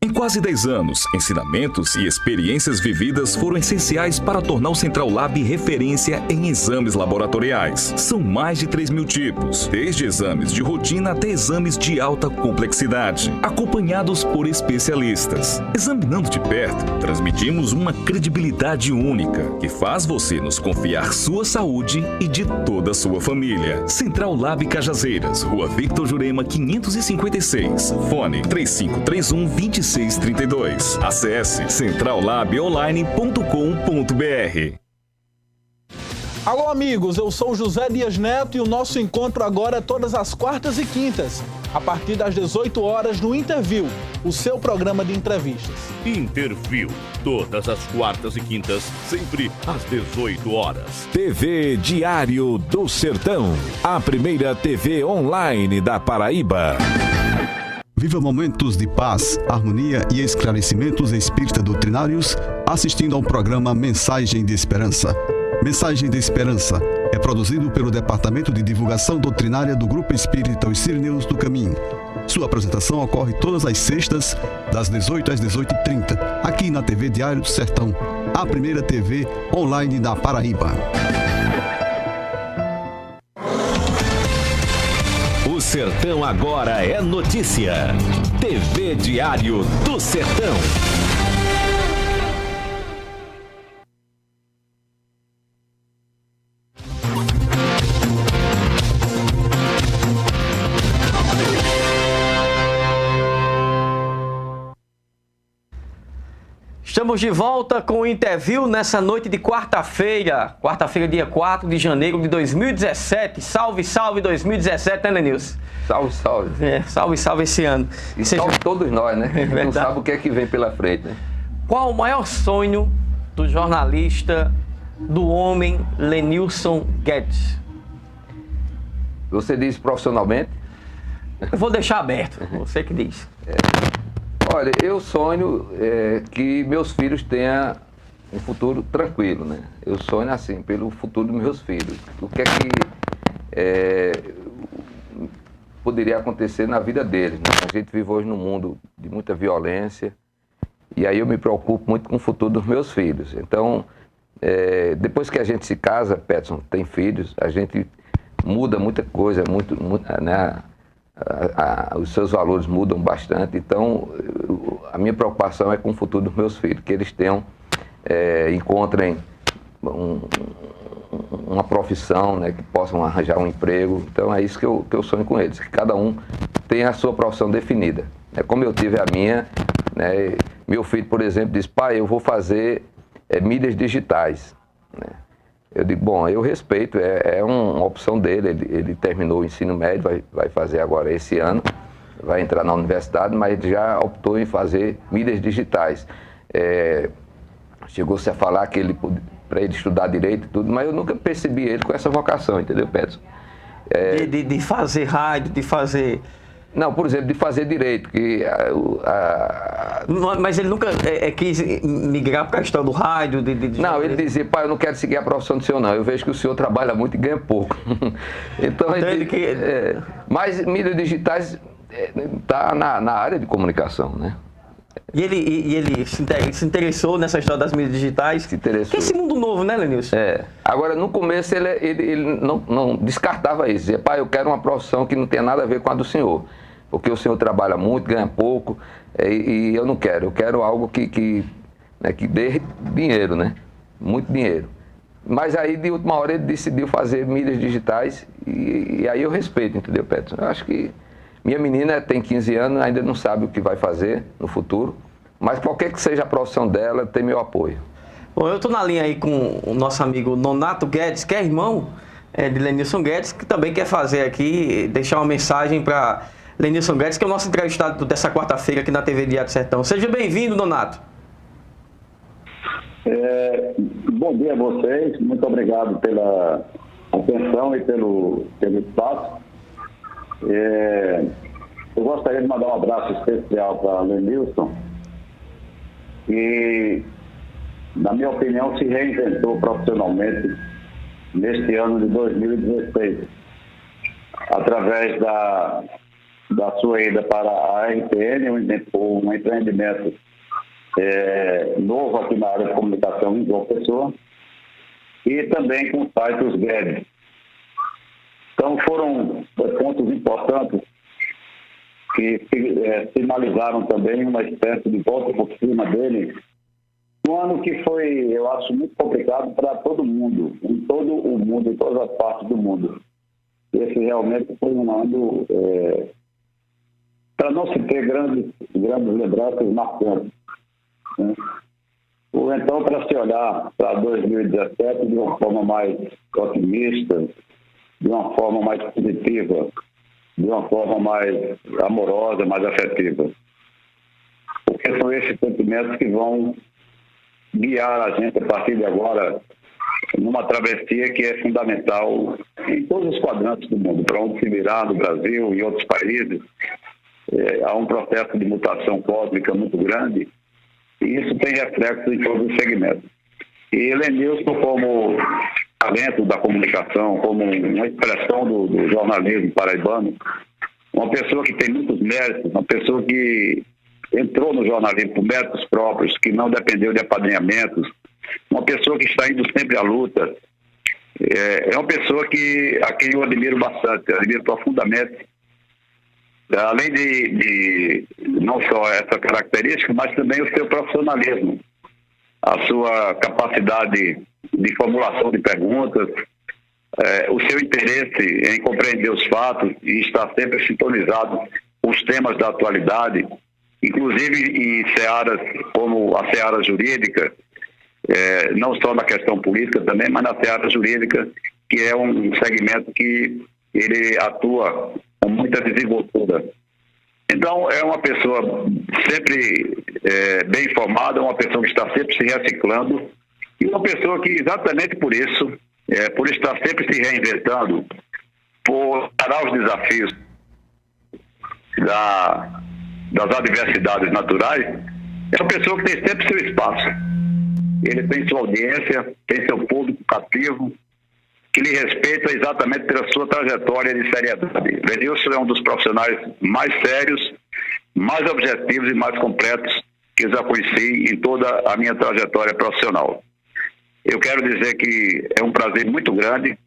Em quase 10 anos, ensinamentos e experiências vividas foram essenciais para tornar o Central Lab referência em exames laboratoriais. São mais de 3.000 tipos, desde exames de rotina até exames de alta complexidade, acompanhados por especialistas. Examinando de perto, transmitimos uma credibilidade única, que faz você nos confiar sua saúde e de toda a sua família. Central Lab Cajazeiras, Rua Victor Jurema 556, fone 3531-2632. Acesse centrallabonline.com.br.
Alô amigos, eu sou José Dias Neto e o nosso encontro agora é todas as quartas e quintas, a partir das 18 horas no Interview, o seu programa de entrevistas.
Interview, todas as quartas e quintas, sempre às 18 horas.
TV Diário do Sertão, a primeira TV online da Paraíba.
Viva momentos de paz, harmonia e esclarecimentos espírita doutrinários assistindo ao programa Mensagem de Esperança. Mensagem de Esperança é produzido pelo Departamento de Divulgação Doutrinária do Grupo Espírita Os Cireneus do Caminho. Sua apresentação ocorre todas as sextas, das 18 às 18h30, aqui na TV Diário do Sertão, a primeira TV online da Paraíba.
O Sertão agora é notícia. TV Diário do Sertão.
Estamos de volta com o Interview nessa noite de quarta-feira, dia 4 de janeiro de 2017. Salve, salve 2017, né, Lenilson?
Salve, salve.
Salve esse ano.
E salve todos nós, né?
É
não sabe o que é que vem pela frente, né?
Qual o maior sonho do jornalista, do homem Lenilson Guedes?
Você diz profissionalmente?
Eu vou deixar aberto, você que diz.
Olha, eu sonho que meus filhos tenham um futuro tranquilo, né? Eu sonho assim, pelo futuro dos meus filhos. O que é que poderia acontecer na vida deles, né? A gente vive hoje num mundo de muita violência e aí eu me preocupo muito com o futuro dos meus filhos. Então, depois que a gente se casa, Peterson, tem filhos, a gente muda muita coisa, né? Os seus valores mudam bastante, então a minha preocupação é com o futuro dos meus filhos, que eles encontrem uma profissão, né, que possam arranjar um emprego. Então é isso que eu sonho com eles, que cada um tenha a sua profissão definida, né, como eu tive a minha, né. Meu filho, por exemplo, diz: pai, eu vou fazer mídias digitais, né. Eu digo, bom, eu respeito, é uma opção dele, ele terminou o ensino médio, vai fazer agora esse ano, vai entrar na universidade, mas já optou em fazer mídias digitais. Chegou-se a falar que para ele estudar direito e tudo, mas eu nunca percebi ele com essa vocação, entendeu, Pedro?
De fazer rádio, de fazer...
Não, por exemplo, de fazer direito, que
Mas ele nunca quis migrar para a questão do rádio?
Não, ele dizia: pai, eu não quero seguir a profissão do senhor, não. Eu vejo que o senhor trabalha muito e ganha pouco. Então mas mídias digitais está na área de comunicação, né?
E ele se interessou nessa história das mídias digitais?
Se interessou.
Que é esse mundo novo, né, Lenilson?
Agora, no começo, ele não descartava isso. Dizia: pai, eu quero uma profissão que não tenha nada a ver com a do senhor. Porque o senhor trabalha muito, ganha pouco, e eu não quero. Eu quero algo que dê dinheiro, né? Muito dinheiro. Mas aí, de última hora, ele decidiu fazer mídias digitais, e aí eu respeito, entendeu, Peterson? Eu acho que minha menina tem 15 anos, ainda não sabe o que vai fazer no futuro, mas qualquer que seja a profissão dela, tem meu apoio.
Bom, eu estou na linha aí com o nosso amigo Nonato Guedes, que é irmão de Lenilson Guedes, que também quer fazer aqui, deixar uma mensagem para Lenilson Guedes, que é o nosso entrevistado dessa quarta-feira aqui na TV Diário do Sertão. Seja bem-vindo, Nonato.
Bom dia a vocês, muito obrigado pela atenção e pelo espaço. Eu gostaria de mandar um abraço especial para Lenilson, que, na minha opinião, se reinventou profissionalmente neste ano de 2016, através da sua ida para a RTN, um empreendimento novo aqui na área de comunicação em João Pessoa, e também com o site Os Guedes. Então foram pontos importantes que sinalizaram também uma espécie de volta por cima dele, um ano que foi, eu acho, muito complicado para todo mundo, em todo o mundo, em todas as partes do mundo. Esse realmente foi um ano para não se ter grandes lembranças marcantes, né? Ou então para se olhar para 2017 de uma forma mais otimista, de uma forma mais positiva, de uma forma mais amorosa, mais afetiva. Porque são esses sentimentos que vão guiar a gente a partir de agora numa travessia que é fundamental em todos os quadrantes do mundo, para onde se virar no Brasil e em outros países. há um processo de mutação cósmica muito grande, e isso tem reflexo em todos os segmentos. E Lenilson, como talento da comunicação, como uma expressão do jornalismo paraibano, uma pessoa que tem muitos méritos, uma pessoa que entrou no jornalismo por méritos próprios, que não dependeu de apadrinhamentos, uma pessoa que está indo sempre à luta, é uma pessoa a quem eu admiro bastante, eu admiro profundamente, além de não só essa característica, mas também o seu profissionalismo, a sua capacidade de formulação de perguntas, o seu interesse em compreender os fatos e estar sempre sintonizado com os temas da atualidade, inclusive em searas como a seara jurídica, não só na questão política também, mas na seara jurídica, que é um segmento que ele atua com muita desenvoltura. Então, é uma pessoa sempre bem informada, uma pessoa que está sempre se reciclando, e uma pessoa que, exatamente por isso, por estar sempre se reinventando, por parar os desafios das adversidades naturais, é uma pessoa que tem sempre seu espaço. Ele tem sua audiência, tem seu público cativo, que lhe respeita exatamente pela sua trajetória de seriedade. Lenilson é um dos profissionais mais sérios, mais objetivos e mais completos que eu já conheci em toda a minha trajetória profissional. Eu quero dizer que é um prazer muito grande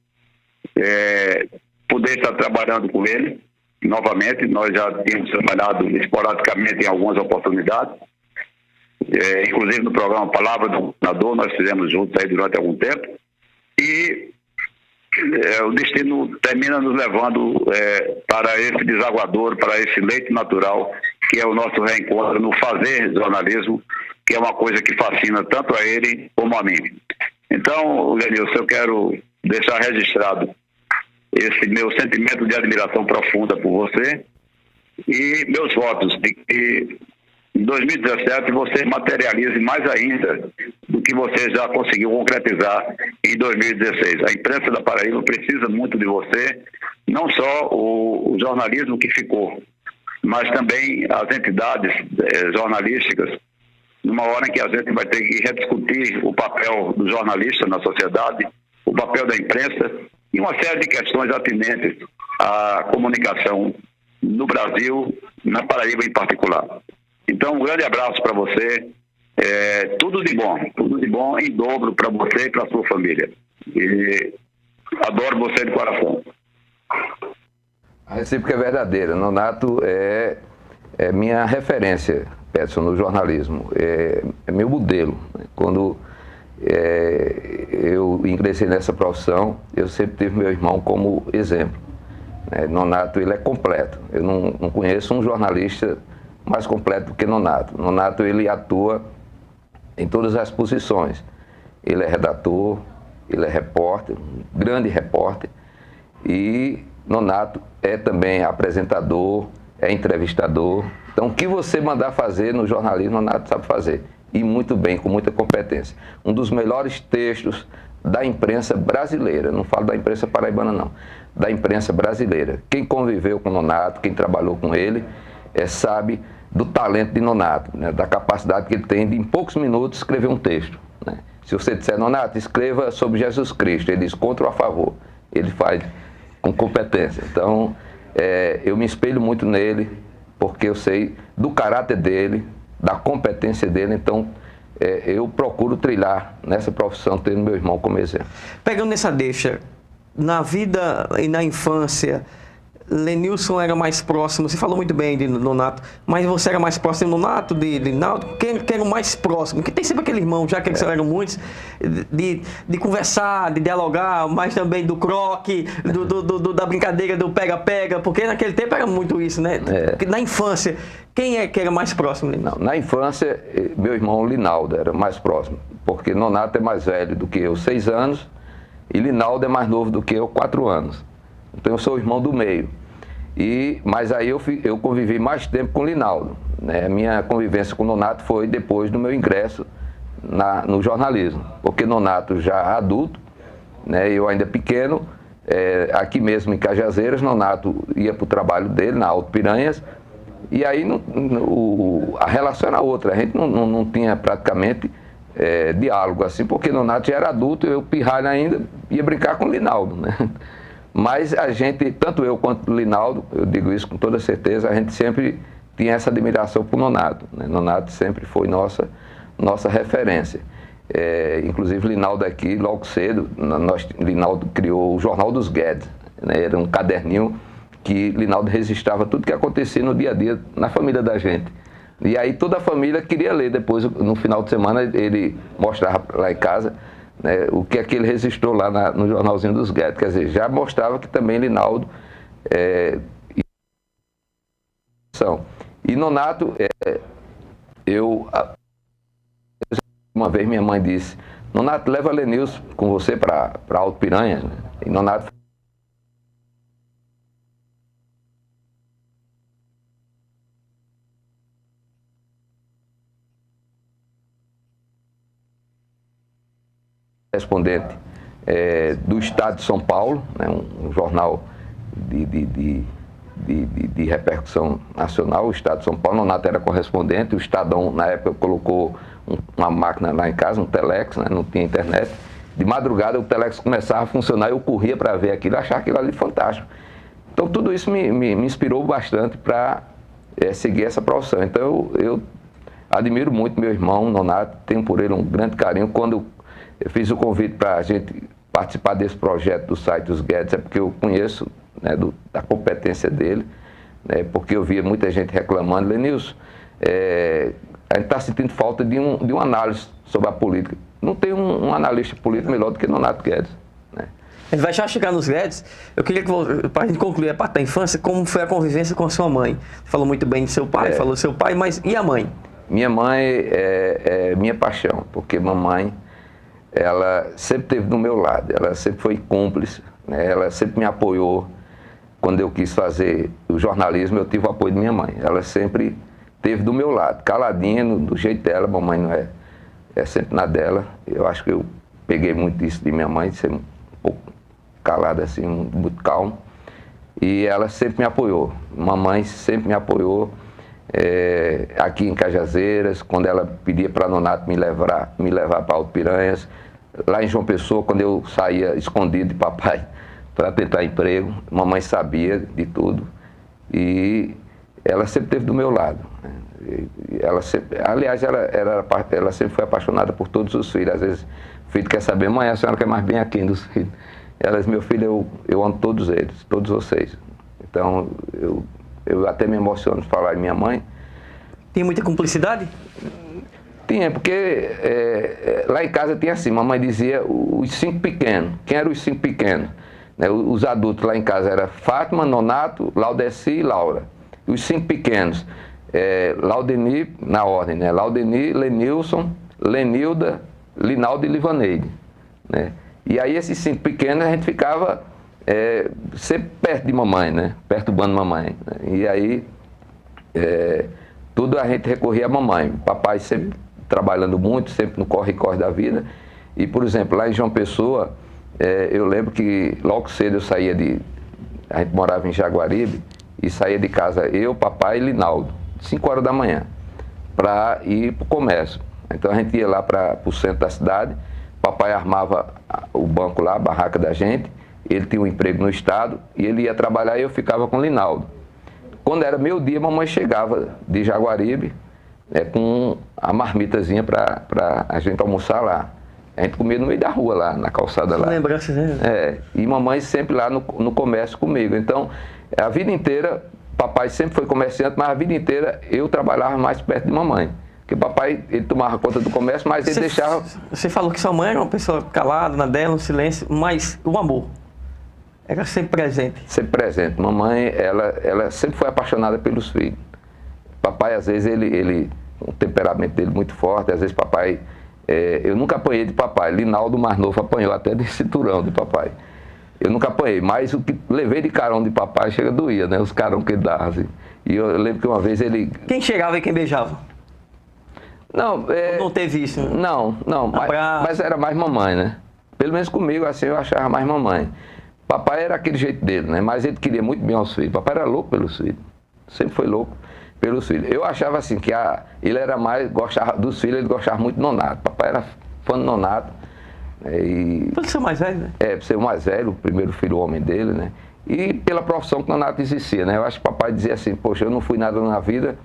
poder estar trabalhando com ele novamente. Nós já tínhamos trabalhado esporadicamente em algumas oportunidades, inclusive no programa Palavra do Governador, nós fizemos juntos aí durante algum tempo, e o destino termina nos levando para esse desaguador, para esse leito natural, que é o nosso reencontro no fazer jornalismo, que é uma coisa que fascina tanto a ele como a mim. Então, Lenilson, eu quero deixar registrado esse meu sentimento de admiração profunda por você e meus votos de que em 2017 você materialize mais ainda do que você já conseguiu concretizar em 2016. A imprensa da Paraíba precisa muito de você, não só o jornalismo que ficou, mas também as entidades jornalísticas, numa hora em que a gente vai ter que rediscutir o papel do jornalista na sociedade, o papel da imprensa e uma série de questões atinentes à comunicação no Brasil, na Paraíba em particular. Então, um grande abraço para você, tudo de bom em dobro para você e para a sua família. E adoro você de coração.
A recíproca é verdadeira. Nonato é minha referência, Peterson, no jornalismo. É meu modelo. Quando eu ingressei nessa profissão, eu sempre tive meu irmão como exemplo. Nonato, ele é completo. Eu não conheço um jornalista mais completo do que Nonato. Nonato, ele atua em todas as posições. Ele é redator, ele é repórter, um grande repórter, e Nonato é também apresentador, é entrevistador. Então, o que você mandar fazer no jornalismo, Nonato sabe fazer, e muito bem, com muita competência. Um dos melhores textos da imprensa brasileira, não falo da imprensa paraibana não, da imprensa brasileira. Quem conviveu com Nonato, quem trabalhou com ele, sabe do talento de Nonato, né, da capacidade que ele tem de, em poucos minutos, escrever um texto. Né? Se você disser, Nonato, escreva sobre Jesus Cristo, ele diz contra ou a favor, ele faz com competência. Então, eu me espelho muito nele, porque eu sei do caráter dele, da competência dele, então eu procuro trilhar nessa profissão, tendo meu irmão como exemplo.
Pegando nessa deixa, na vida e na infância, Lenilson era mais próximo, você falou muito bem de Nonato, mas você era mais próximo de Nonato, de Naldo? Quem era o mais próximo? Porque tem sempre aquele irmão, já que eles eram muitos, de conversar, de dialogar, mas também do croque, da brincadeira do pega-pega, porque naquele tempo era muito isso, né? Na infância, quem é que era mais próximo?
Não, na infância, meu irmão Linaldo era mais próximo, porque Nonato é mais velho do que eu, 6 anos, e Linaldo é mais novo do que eu, 4 anos. Então eu sou o irmão do meio. Mas aí eu convivi mais tempo com o Linaldo. Né? A minha convivência com o Nonato foi depois do meu ingresso no jornalismo. Porque Nonato já adulto, né? Eu ainda pequeno, aqui mesmo em Cajazeiras, Nonato ia para o trabalho dele, na Alto Piranhas, E aí a relação era outra, a gente não tinha praticamente diálogo assim, porque Nonato já era adulto, eu pirralho ainda, ia brincar com o Linaldo, né? Mas a gente, tanto eu quanto o Linaldo, eu digo isso com toda certeza, a gente sempre tinha essa admiração por Nonato, né? Nonato sempre foi nossa referência. Inclusive Linaldo aqui, logo cedo, Linaldo criou o Jornal dos Guedes, né? Era um caderninho que Linaldo registrava tudo que acontecia no dia a dia na família da gente. E aí toda a família queria ler. Depois, no final de semana, ele mostrava lá em casa, né, o que é que ele registrou lá no jornalzinho dos Guedes. Quer dizer, já mostrava que também Linaldo... E Nonato, uma vez minha mãe disse, Nonato, leva Lenilson com você para Alto Piranha. Né? E Nonato correspondente do Estado de São Paulo, né, um jornal de repercussão nacional, o Estado de São Paulo. Nonato era correspondente, o Estadão na época colocou uma máquina lá em casa, um telex, né, não tinha internet. De madrugada o telex começava a funcionar, eu corria para ver aquilo, achava aquilo ali fantástico. Então tudo isso me inspirou bastante para seguir essa profissão. Então eu admiro muito meu irmão Nonato, tenho por ele um grande carinho. Quando eu fiz o convite para a gente participar desse projeto do site dos Guedes, é porque eu conheço, né, da competência dele, né, porque eu via muita gente reclamando, Lenilson, a gente está sentindo falta de uma análise sobre a política. Não tem um analista político melhor do que Nonato Guedes. Né?
A gente vai já chegar nos Guedes. Eu queria que, para a gente concluir a parte da infância, como foi a convivência com a sua mãe? Você falou muito bem de seu pai, falou do seu pai, mas e a mãe?
Minha mãe é minha paixão, porque mamãe, ela sempre esteve do meu lado, ela sempre foi cúmplice, né? Ela sempre me apoiou. Quando eu quis fazer o jornalismo, eu tive o apoio de minha mãe. Ela sempre esteve do meu lado, caladinha, do jeito dela. Mamãe não é sempre na dela. Eu acho que eu peguei muito isso de minha mãe, de ser um pouco calada assim, muito calmo. E ela sempre me apoiou. Mamãe sempre me apoiou. Aqui em Cajazeiras, quando ela pedia para Nonato me levar para Alto Piranhas, lá em João Pessoa, quando eu saía escondido de papai para tentar emprego, mamãe sabia de tudo e ela sempre esteve do meu lado. Ela sempre, aliás, ela sempre foi apaixonada por todos os filhos. Às vezes o filho quer saber, mãe, a senhora quer mais bem a quem dos filhos? Ela diz, meu filho, eu amo todos eles, todos vocês. Então eu até me emociono de falar de minha mãe.
Tem muita cumplicidade?
Tinha, porque lá em casa tinha assim, mamãe dizia os 5 pequenos. Quem eram os 5 pequenos? Né, os adultos lá em casa eram Fátima, Nonato, Laudeci e Laura. E os 5 pequenos, Laudeni, na ordem, né? Laudeni, Lenilson, Lenilda, Linaldo e Livaneide. Né? E aí esses 5 pequenos a gente ficava sempre perto de mamãe, né? Perturbando mamãe. Né? E aí tudo a gente recorria a mamãe. Papai sempre trabalhando muito, sempre no corre-corre da vida. E, por exemplo, lá em João Pessoa, eu lembro que logo cedo eu saía a gente morava em Jaguaribe, e saía de casa eu, papai e Linaldo, 5 horas da manhã, para ir para o comércio. Então a gente ia lá para o centro da cidade, papai armava o banco lá, a barraca da gente, ele tinha um emprego no estado, e ele ia trabalhar e eu ficava com o Linaldo. Quando era meio dia, mamãe chegava de Jaguaribe, com a marmitazinha para a gente almoçar lá. A gente comia no meio da rua lá, na calçada lá.
Lembranças, né?
E mamãe sempre lá no comércio comigo. Então, a vida inteira, papai sempre foi comerciante, mas a vida inteira eu trabalhava mais perto de mamãe. Porque papai, ele tomava conta do comércio, mas ele deixava...
Você falou que sua mãe era uma pessoa calada, na dela, no silêncio, mas o amor era sempre presente. Sempre presente. Mamãe, ela sempre foi apaixonada pelos filhos. Papai, às vezes, o temperamento dele muito forte, às vezes papai... eu nunca apanhei de papai. Linaldo, mais novo, apanhou até de cinturão de papai. Eu nunca apanhei, mas o que levei de carão de papai chega doía, né? Os carão que ele dava, assim. E eu lembro que uma vez ele... Quem chegava e quem beijava? Não, não teve isso? Né? Não, mas era mais mamãe, né? Pelo menos comigo, assim, eu achava mais mamãe. Papai era aquele jeito dele, né? Mas ele queria muito bem aos filhos. Papai era louco pelos filhos. Sempre foi louco.
pelos filhos. Eu achava assim que ele era mais, gostava dos filhos, ele gostava muito do Nonato. Papai era fã do Nonato.
Por ser mais velho, né?
Por ser o mais velho, o primeiro filho homem dele, né? E pela profissão que o Nonato exercia, né? Eu acho que o papai dizia assim, poxa, eu não fui nada na vida,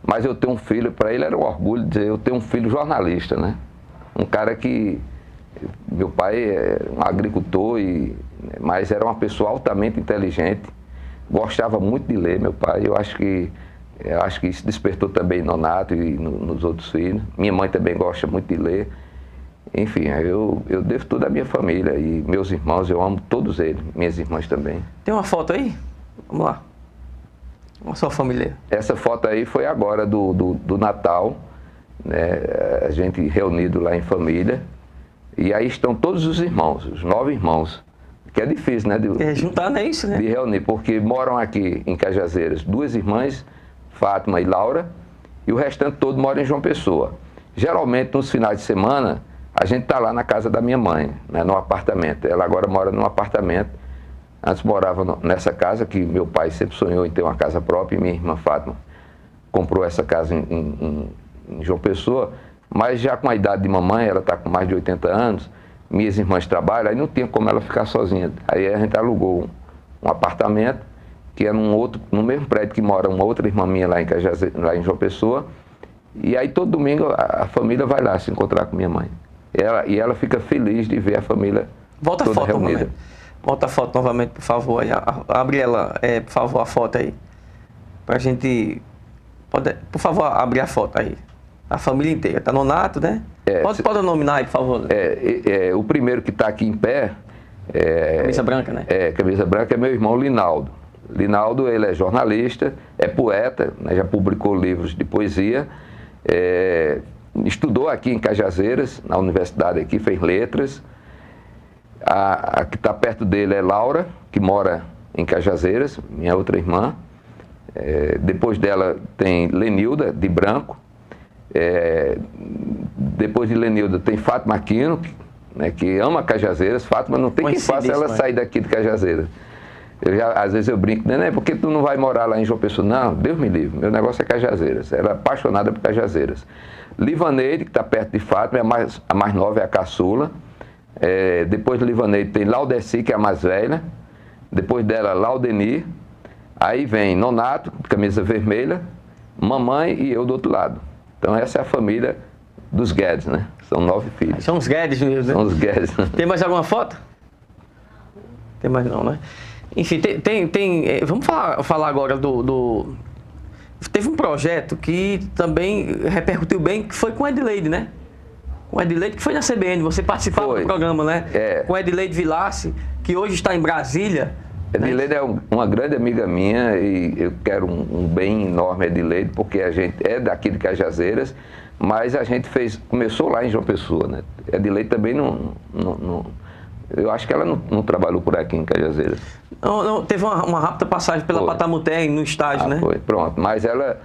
mas eu tenho um filho, para ele era um orgulho dizer, eu tenho um filho jornalista, né? Um cara que, meu pai é um agricultor, mas era uma pessoa altamente inteligente, gostava muito de ler, meu pai. Eu acho que isso despertou também no Nonato e nos outros filhos. Minha mãe também gosta muito de ler. Enfim, eu devo tudo à minha família e meus irmãos, eu amo todos eles, minhas irmãs também.
Tem uma foto aí? Vamos lá. Uma sua família.
Essa foto aí foi agora do Natal, né? A gente reunido lá em família. E aí estão todos os irmãos, os 9 irmãos. Que é difícil, né?
Juntar, não é isso, né?
De reunir, porque moram aqui em Cajazeiras 2 irmãs, Fátima e Laura, e o restante todo mora em João Pessoa. Geralmente, nos finais de semana, a gente está lá na casa da minha mãe, né, no apartamento. Ela agora mora num apartamento. Antes morava nessa casa, que meu pai sempre sonhou em ter uma casa própria, e minha irmã Fátima comprou essa casa em João Pessoa, mas já com a idade de mamãe, ela está com mais de 80 anos, minhas irmãs trabalham, aí não tinha como ela ficar sozinha. Aí a gente alugou um apartamento, que é no mesmo prédio que mora uma outra irmã minha lá em João Pessoa, e aí todo domingo a família vai lá se encontrar com minha mãe. E ela fica feliz de ver a família
Volta
toda
a foto
reunida.
novamente. Volta a foto novamente, por favor. Aí, abre ela, por favor, a foto aí. Pra gente... por favor, abrir a foto aí. A família inteira. Tá Nonato, né? Pode nominar aí, por favor.
O primeiro que está aqui em pé...
camisa branca, né?
Camisa branca é meu irmão Linaldo. Linaldo, ele é jornalista, é poeta, né, já publicou livros de poesia, estudou aqui em Cajazeiras, na universidade aqui, fez letras. A que está perto dele é Laura, que mora em Cajazeiras, minha outra irmã. Depois dela tem Lenilda, de branco. Depois de Lenilda tem Fátima Aquino, né, que ama Cajazeiras. Fátima não tem quem faça ela sair daqui de Cajazeiras. Às vezes eu brinco, né? Por que tu não vai morar lá em João Pessoa? Não, Deus me livre, meu negócio é Cajazeiras. Ela é apaixonada por Cajazeiras. Livaneide, que está perto de Fátima, a mais nova é a caçula. Depois de Livaneide tem Laudeci, que é a mais velha. Depois dela, Laudenir. Aí vem Nonato, camisa vermelha, mamãe e eu do outro lado. Então essa é a família dos Guedes, né? São 9 filhos.
São os Guedes mesmo, né?
São os Guedes.
Tem mais alguma foto? Tem mais não, né? Enfim, vamos falar agora Teve um projeto que também repercutiu bem, que foi com a Edileide, né? Com a Edileide, que foi na CBN, você participava do programa, né? Com a Edileide Vilace, que hoje está em Brasília.
Edileide é uma grande amiga minha e eu quero um bem enorme, Edileide, porque a gente é daqui de Cajazeiras, mas a gente começou lá em João Pessoa, né? Edileide também eu acho que ela não trabalhou por aqui em Cajazeiras.
Não, teve uma rápida passagem pela Patamuté no estágio, né?
Foi, pronto. Mas ela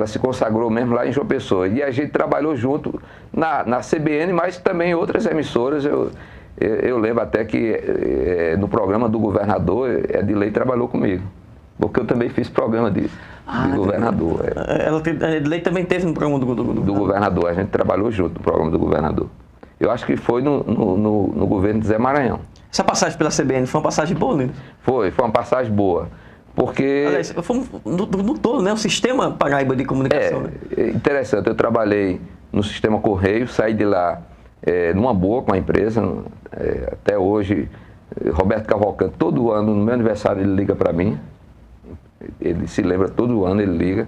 se consagrou mesmo lá em João Pessoa. E a gente trabalhou junto na CBN, mas também em outras emissoras. Eu lembro até que no programa do governador, Edileide trabalhou comigo. Porque eu também fiz programa de governador.
A Edileide também teve no programa do
governador. A gente trabalhou junto no programa do governador. Eu acho que foi no governo de Zé Maranhão.
Essa passagem pela CBN foi uma passagem boa, né?
Foi uma passagem boa. Porque...
Aliás, foi no todo, né? O sistema Paraíba de comunicação. Né?
Interessante. Eu trabalhei no sistema Correio, saí de lá numa boa com a empresa. Até hoje, Roberto Cavalcante, todo ano, no meu aniversário, ele liga para mim. Ele se lembra, todo ano ele liga.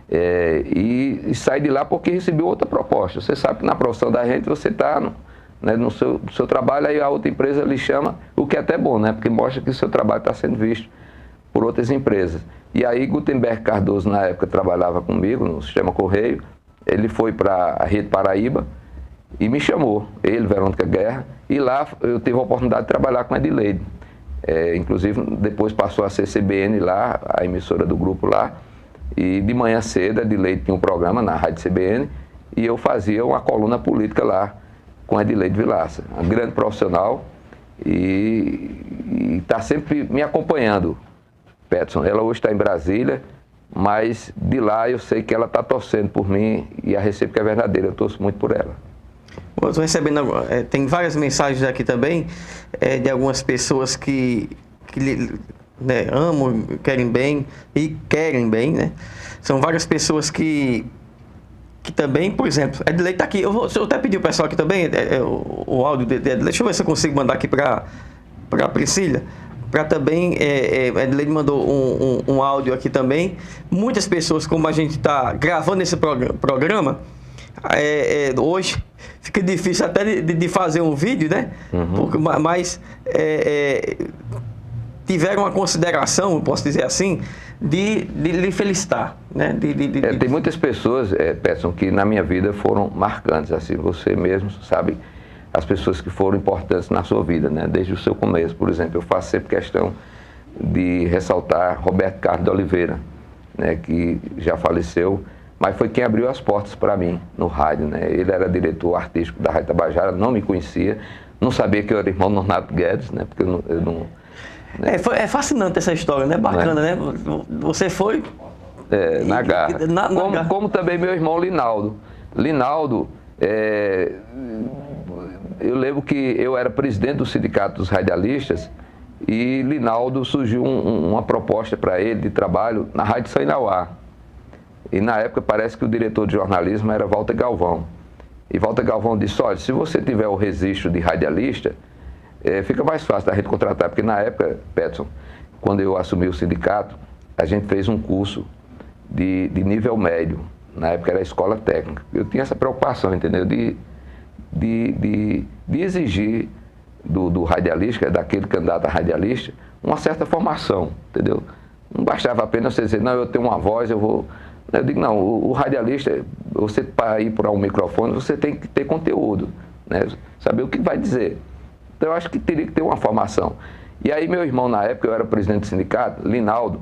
E saí de lá porque recebi outra proposta. Você sabe que na profissão da gente você está no seu trabalho, aí a outra empresa lhe chama, o que é até bom, né? Porque mostra que o seu trabalho está sendo visto por outras empresas. E aí Gutenberg Cardoso, na época, trabalhava comigo no sistema Correio. Ele foi para a Rede Paraíba e me chamou, ele, Verônica Guerra, e lá eu tive a oportunidade de trabalhar com a Edileide. Inclusive, depois passou a ser CBN lá, a emissora do grupo lá. E de manhã cedo, a Edileide tinha um programa na Rádio CBN e eu fazia uma coluna política lá com a Edileide Vilaça, uma grande profissional e está sempre me acompanhando, Peterson. Ela hoje está em Brasília, mas de lá eu sei que ela está torcendo por mim e a recíproca é verdadeira, eu torço muito por ela.
Eu estou recebendo, tem várias mensagens aqui também, de algumas pessoas que né, amam, querem bem, né? São várias pessoas que também, por exemplo, Edilei está aqui, eu até pedir o pessoal aqui também, o áudio de Edilei, deixa eu ver se eu consigo mandar aqui para a Priscila, para também, Edilei mandou um áudio aqui também. Muitas pessoas, como a gente está gravando esse programa, hoje fica difícil até de fazer um vídeo, né? Mas tiveram uma consideração, eu posso dizer assim, de lhe felicitar, né?
Tem muitas pessoas, Peterson, que na minha vida foram marcantes, assim, você mesmo sabe as pessoas que foram importantes na sua vida, né? Desde o seu começo, por exemplo, eu faço sempre questão de ressaltar Roberto Carlos de Oliveira, né? Que já faleceu, mas foi quem abriu as portas para mim no rádio, né? Ele era diretor artístico da Rádio Tabajara, não me conhecia, não sabia que eu era irmão do Nonato Guedes, né? Porque eu não né?
É fascinante essa história, né? Bacana, né? Você foi...
na garra. Como também meu irmão Linaldo. Linaldo, eu lembro que eu era presidente do Sindicato dos Radialistas e Linaldo surgiu uma proposta para ele de trabalho na Rádio São Inauá. E na época parece que o diretor de jornalismo era Walter Galvão. E Walter Galvão disse, olha, se você tiver o registro de radialista, fica mais fácil da gente contratar, porque na época, Peterson, quando eu assumi o sindicato, a gente fez um curso de nível médio, na época era a escola técnica. Eu tinha essa preocupação, entendeu, de exigir do radialista, daquele candidato a radialista, uma certa formação, entendeu? Não bastava apenas você dizer, não, eu tenho uma voz, eu vou... Eu digo, não, o radialista, você para ir para um microfone, você tem que ter conteúdo, né? Saber o que vai dizer. Então, eu acho que teria que ter uma formação. E aí, meu irmão, na época, eu era presidente do sindicato, Linaldo,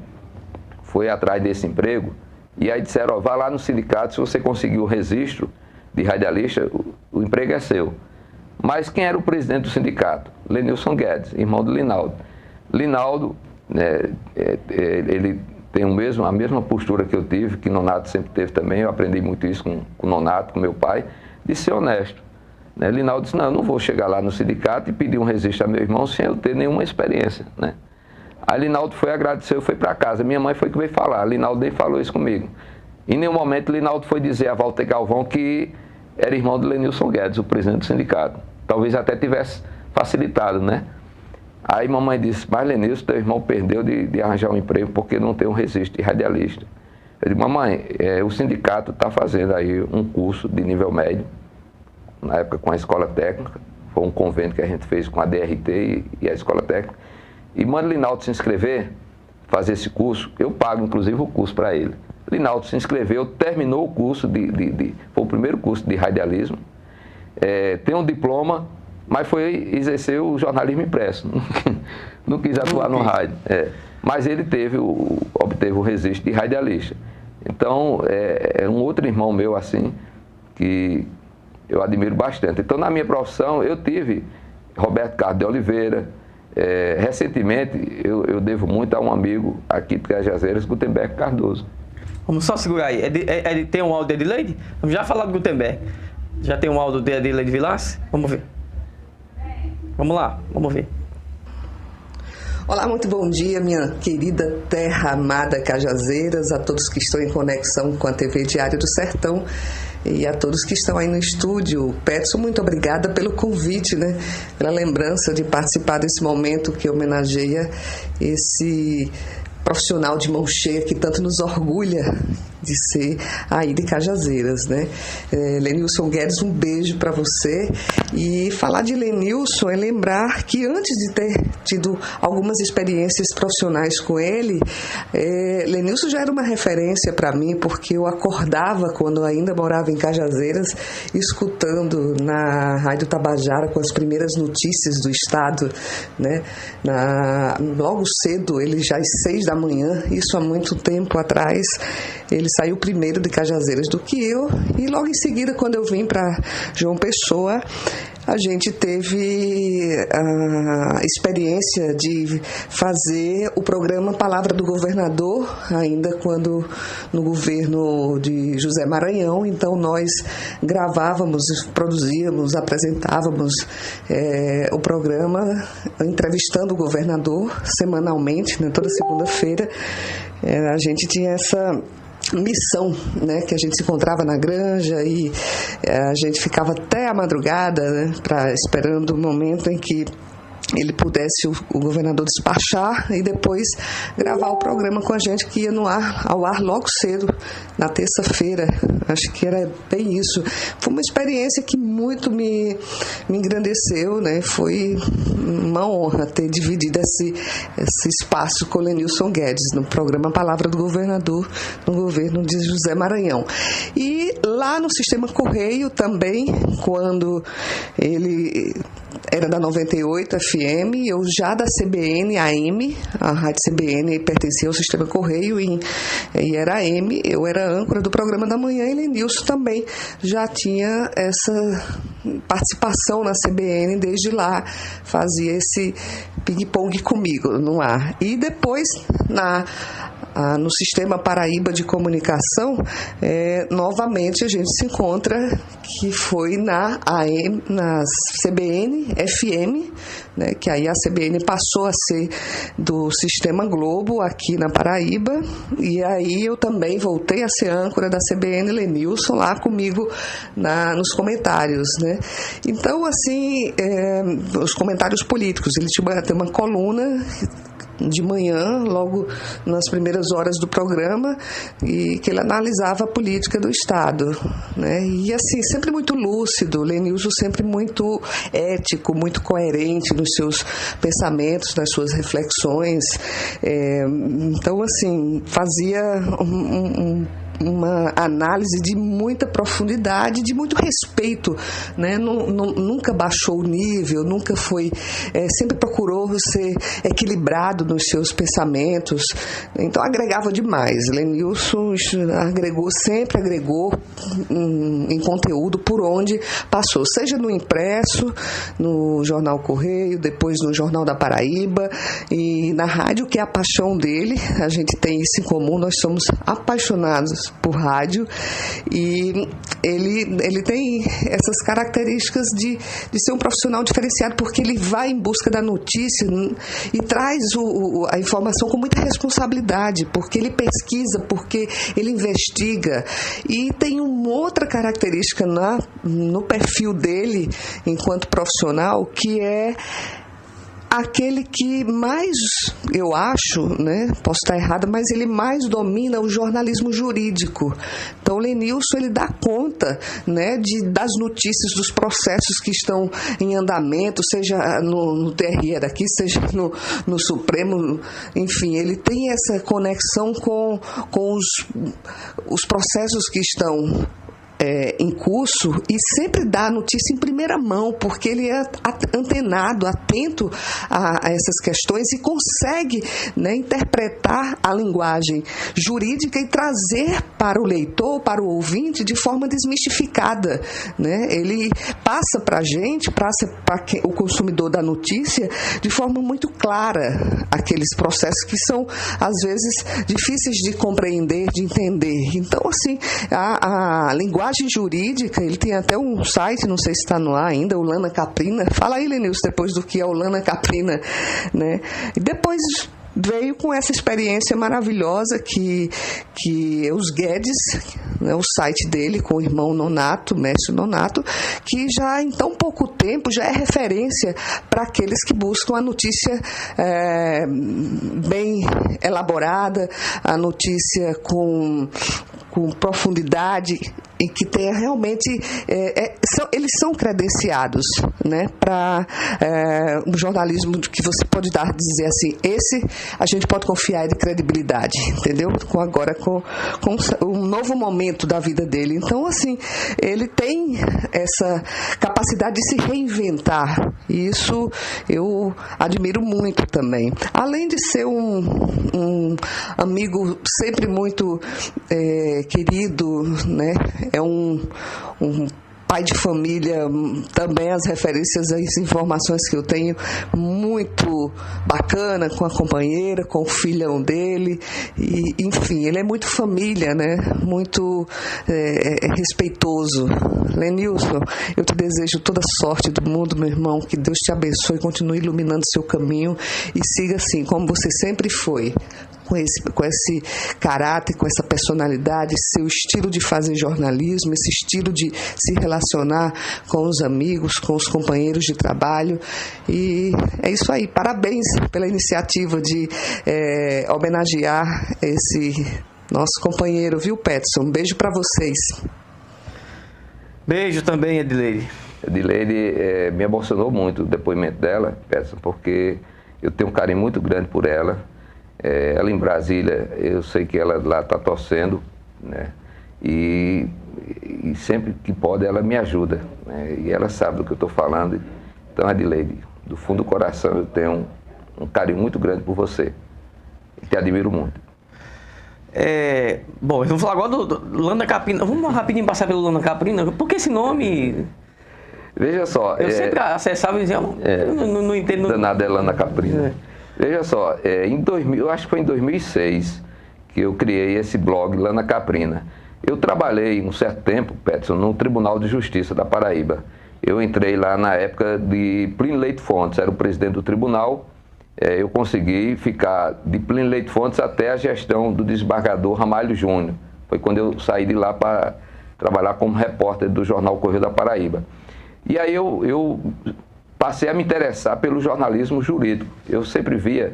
foi atrás desse emprego, e aí disseram, ó, vá lá no sindicato, se você conseguir o registro de radialista, o emprego é seu. Mas quem era o presidente do sindicato? Lenilson Guedes, irmão do Linaldo. Linaldo, ele tem a mesma postura que eu tive, que Nonato sempre teve também, eu aprendi muito isso com o Nonato, com meu pai, de ser honesto. Né? Linaldo disse, não, eu não vou chegar lá no sindicato e pedir um registro a meu irmão sem eu ter nenhuma experiência, né? Aí Linaldo foi agradecer, eu fui para casa, minha mãe foi que veio falar, Linaldo nem falou isso comigo. Em nenhum momento Linaldo foi dizer a Walter Galvão que era irmão de Lenilson Guedes, o presidente do sindicato. Talvez até tivesse facilitado, né? Aí mamãe disse, mas Lenilson, teu irmão perdeu de arranjar um emprego porque não tem um registro de radialista. Eu disse, mamãe, o sindicato está fazendo aí um curso de nível médio, na época com a escola técnica, foi um convênio que a gente fez com a DRT e a escola técnica, e manda Linaldo se inscrever, fazer esse curso, eu pago inclusive o curso para ele. Linaldo se inscreveu, terminou o curso, foi o primeiro curso de radialismo, tem um diploma, mas foi exercer o jornalismo impresso, não quis atuar no rádio. Mas ele obteve o registro de radialista. Então, é um outro irmão meu, assim, que eu admiro bastante. Então, na minha profissão, eu tive Roberto Carlos de Oliveira. Recentemente, eu devo muito a um amigo aqui de Cajazeiras, Gutenberg Cardoso.
Vamos só segurar aí. Tem um áudio de Edileide? Vamos já falar do Gutenberg. Já tem um áudio de Edileide Vilas? Vamos ver. Vamos lá, vamos ver.
Olá, muito bom dia, minha querida terra amada Cajazeiras, a todos que estão em conexão com a TV Diário do Sertão e a todos que estão aí no estúdio. Peterson, muito obrigada pelo convite, né? Pela lembrança de participar desse momento que homenageia esse profissional de mão cheia que tanto nos orgulha de ser aí de Cajazeiras, né? Lenilson Guedes, um beijo para você. E falar de Lenilson é lembrar que antes de ter tido algumas experiências profissionais com ele, Lenilson já era uma referência para mim, porque eu acordava quando eu ainda morava em Cajazeiras, escutando na Rádio Tabajara com as primeiras notícias do estado, né? Logo cedo, ele já às 6 da manhã, isso há muito tempo atrás, ele saiu primeiro de Cajazeiras do que eu, e logo em seguida, quando eu vim para João Pessoa, a gente teve a experiência de fazer o programa Palavra do Governador, ainda quando no governo de José Maranhão. Então nós gravávamos, produzíamos, apresentávamos o programa entrevistando o governador semanalmente, né, toda segunda-feira. A gente tinha essa missão, né, que a gente se encontrava na granja e a gente ficava até a madrugada, né, esperando o momento em que ele pudesse, o governador, despachar e depois gravar o programa com a gente, que ia ao ar logo cedo, na terça-feira. Acho que era bem isso. Foi uma experiência que muito me engrandeceu, né? Foi uma honra ter dividido esse espaço com o Lenilson Guedes, no programa Palavra do Governador, no governo de José Maranhão. E lá no Sistema Correio também, quando ele era da 98 FM, eu já da CBN AM, a rádio CBN pertencia ao Sistema Correio e era AM, eu era âncora do programa da manhã e Lenilson também já tinha essa participação na CBN desde lá, fazia esse ping-pong comigo no ar. E depois no Sistema Paraíba de Comunicação, novamente a gente se encontra, que foi na CBN FM, né, que aí a CBN passou a ser do Sistema Globo aqui na Paraíba, e aí eu também voltei a ser âncora da CBN, Lenilson, lá comigo nos comentários, né? Então, assim, os comentários políticos, ele tem uma coluna de manhã, logo nas primeiras horas do programa, e que ele analisava a política do Estado, né? E assim, sempre muito lúcido, Lenilson sempre muito ético, muito coerente nos seus pensamentos, nas suas reflexões. Então, assim, fazia uma análise de muita profundidade, de muito respeito, né? Nunca baixou o nível, nunca foi, sempre procurou ser equilibrado nos seus pensamentos, então agregava demais. Lenilson sempre agregou em conteúdo por onde passou, seja no impresso, no Jornal Correio, depois no Jornal da Paraíba e na rádio, que é a paixão dele. A gente tem isso em comum, nós somos apaixonados por rádio, e ele tem essas características de ser um profissional diferenciado, porque ele vai em busca da notícia e traz a informação com muita responsabilidade, porque ele pesquisa, porque ele investiga. E tem uma outra característica no perfil dele enquanto profissional, que é aquele que mais, eu acho, né, posso estar errada, mas ele mais domina o jornalismo jurídico. Então, o Lenilson, ele dá conta, né, das notícias, dos processos que estão em andamento, seja no TRE daqui, seja no Supremo, enfim, ele tem essa conexão com os processos que estão em curso, e sempre dá a notícia em primeira mão, porque ele é antenado, atento a essas questões e consegue, né, interpretar a linguagem jurídica e trazer para o leitor, para o ouvinte, de forma desmistificada, né? Ele passa para a gente, passa para o consumidor da notícia, de forma muito clara, aqueles processos que são, às vezes, difíceis de compreender, de entender. Então, assim, a linguagem jurídica, ele tem até um site, não sei se está no ar ainda, o Lana Caprina. Fala aí, Lenilson, depois do que é o Lana Caprina, né? E depois veio com essa experiência maravilhosa que os Guedes, né, o site dele com o irmão Nonato, Mércio Nonato, que já em tão pouco tempo já é referência para aqueles que buscam a notícia bem elaborada, a notícia com profundidade, e que tenha realmente, eles são credenciados, né, para um jornalismo que você pode dizer assim, esse a gente pode confiar de credibilidade, entendeu? Agora com um novo momento da vida dele. Então, assim, ele tem essa capacidade de se reinventar, e isso eu admiro muito também. Além de ser um amigo sempre muito querido, né? É um pai de família, também as referências, as informações que eu tenho, muito bacana com a companheira, com o filhão dele, e, enfim, ele é muito família, né? Muito respeitoso. Lenilson, eu te desejo toda a sorte do mundo, meu irmão, que Deus te abençoe, continue iluminando seu caminho e siga assim, como você sempre foi. Com esse caráter, com essa personalidade, seu estilo de fazer jornalismo, esse estilo de se relacionar com os amigos, com os companheiros de trabalho. E é isso aí. Parabéns pela iniciativa de homenagear esse nosso companheiro, viu, Peterson? Um beijo para vocês.
Beijo também, Edileide.
Edileide me emocionou muito o depoimento dela, Peterson, porque eu tenho um carinho muito grande por ela. Ela em Brasília, eu sei que ela lá está torcendo, né? E sempre que pode ela me ajuda, né? E ela sabe do que eu estou falando. Então, Edileide, do fundo do coração eu tenho um carinho muito grande por você e te admiro muito.
Bom, vamos falar agora do Lana Caprina. Vamos rapidinho passar pelo Lana Caprina. Por que esse nome?
Veja só.
Eu sempre acessava e dizia, não entendo.
Danada é Lana Caprina. Veja só, eu acho que foi em 2006 que eu criei esse blog Lana Caprina. Eu trabalhei um certo tempo, Peterson, no Tribunal de Justiça da Paraíba. Eu entrei lá na época de Plínio Leite Fontes, era o presidente do tribunal. Eu consegui ficar de Plínio Leite Fontes até a gestão do desembargador Ramalho Júnior. Foi quando eu saí de lá para trabalhar como repórter do jornal Correio da Paraíba. E aí eu passei a me interessar pelo jornalismo jurídico. Eu sempre via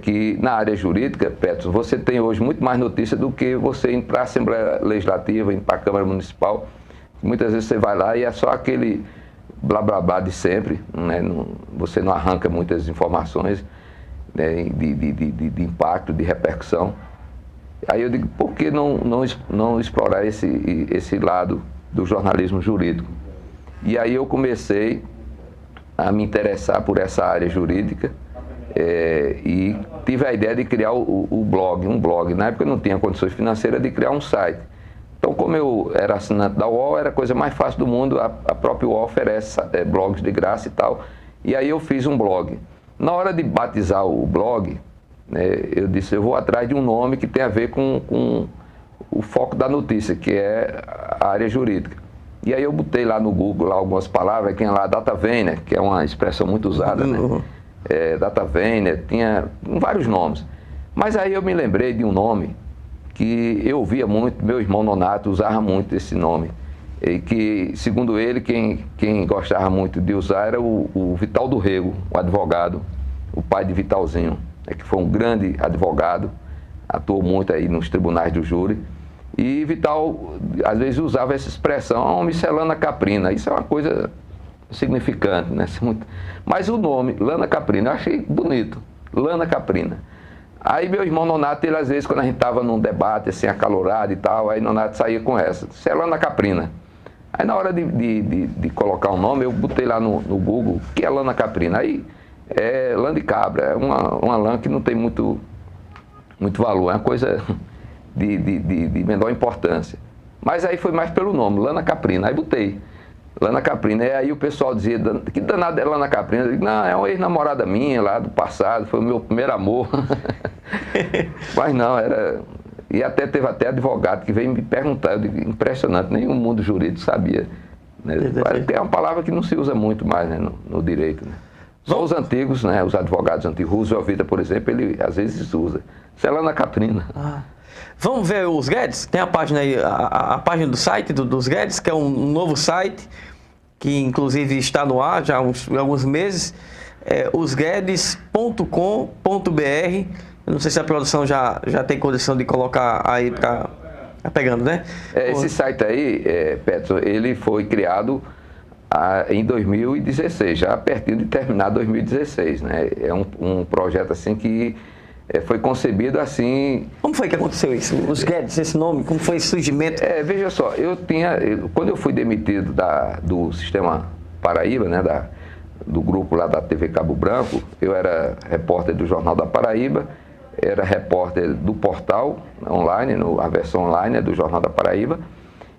que na área jurídica, Peterson, você tem hoje muito mais notícia do que você ir para a Assembleia Legislativa, ir para a Câmara Municipal. Muitas vezes você vai lá e é só aquele blá blá blá de sempre, né? Você não arranca muitas informações, né, de impacto, de repercussão. Aí eu digo, por que não explorar esse lado do jornalismo jurídico? E aí eu comecei a me interessar por essa área jurídica e tive a ideia de criar um blog. Na época eu não tinha condições financeiras de criar um site. Então, como eu era assinante da UOL, era a coisa mais fácil do mundo, a própria UOL oferece blogs de graça e tal. E aí eu fiz um blog. Na hora de batizar o blog, né, eu disse, eu vou atrás de um nome que tem a ver com o foco da notícia, que é a área jurídica. E aí eu botei lá no Google lá algumas palavras, tinha lá data vênia, que é uma expressão muito usada, né? Data vênia, tinha vários nomes. Mas aí eu me lembrei de um nome que eu ouvia muito, meu irmão Nonato usava muito esse nome. E que, segundo ele, quem gostava muito de usar era o Vital do Rego, o advogado, o pai de Vitalzinho, que foi um grande advogado, atuou muito aí nos tribunais do júri. E Vital, às vezes, usava essa expressão, isso é Lana Caprina. Isso é uma coisa significante, né? Mas o nome, Lana Caprina, eu achei bonito, Lana Caprina. Aí meu irmão Nonato, ele às vezes, quando a gente estava num debate assim, acalorado e tal, aí Nonato saía com essa, isso é Lana Caprina. Aí na hora de colocar um nome, eu botei lá no Google, o que é Lana Caprina? Aí é lã de cabra, é uma lã que não tem muito valor, é uma coisa de menor importância. Mas aí foi mais pelo nome, Lana Caprina. Aí botei Lana Caprina. E aí o pessoal dizia, que danada é Lana Caprina? Eu digo, não, é uma ex-namorada minha lá do passado, foi o meu primeiro amor. Mas não, era... E até teve advogado que veio me perguntar, eu digo, impressionante, nem o mundo jurídico sabia. Né? É uma palavra que não se usa muito mais, né, no direito. Né? Só os antigos, né, os advogados antigos, Roosevelt Vida, por exemplo, ele às vezes usa. Isso é Lana Caprina.
Vamos ver os Guedes? Tem a página aí, a página do site dos Guedes, que é um novo site, que inclusive está no ar já há alguns meses, osguedes.com.br. Eu não sei se a produção já tem condição de colocar aí para... Tá pegando, né?
Esse site aí, Peterson, ele foi criado em 2016, já pertinho de terminar 2016, né? É um projeto assim que foi concebido assim...
Como foi que aconteceu isso? Os Guedes, esse nome, como foi esse surgimento?
Veja só, quando eu fui demitido do Sistema Paraíba, né, do grupo lá da TV Cabo Branco, eu era repórter do Jornal da Paraíba, era repórter do portal online, a versão online do Jornal da Paraíba,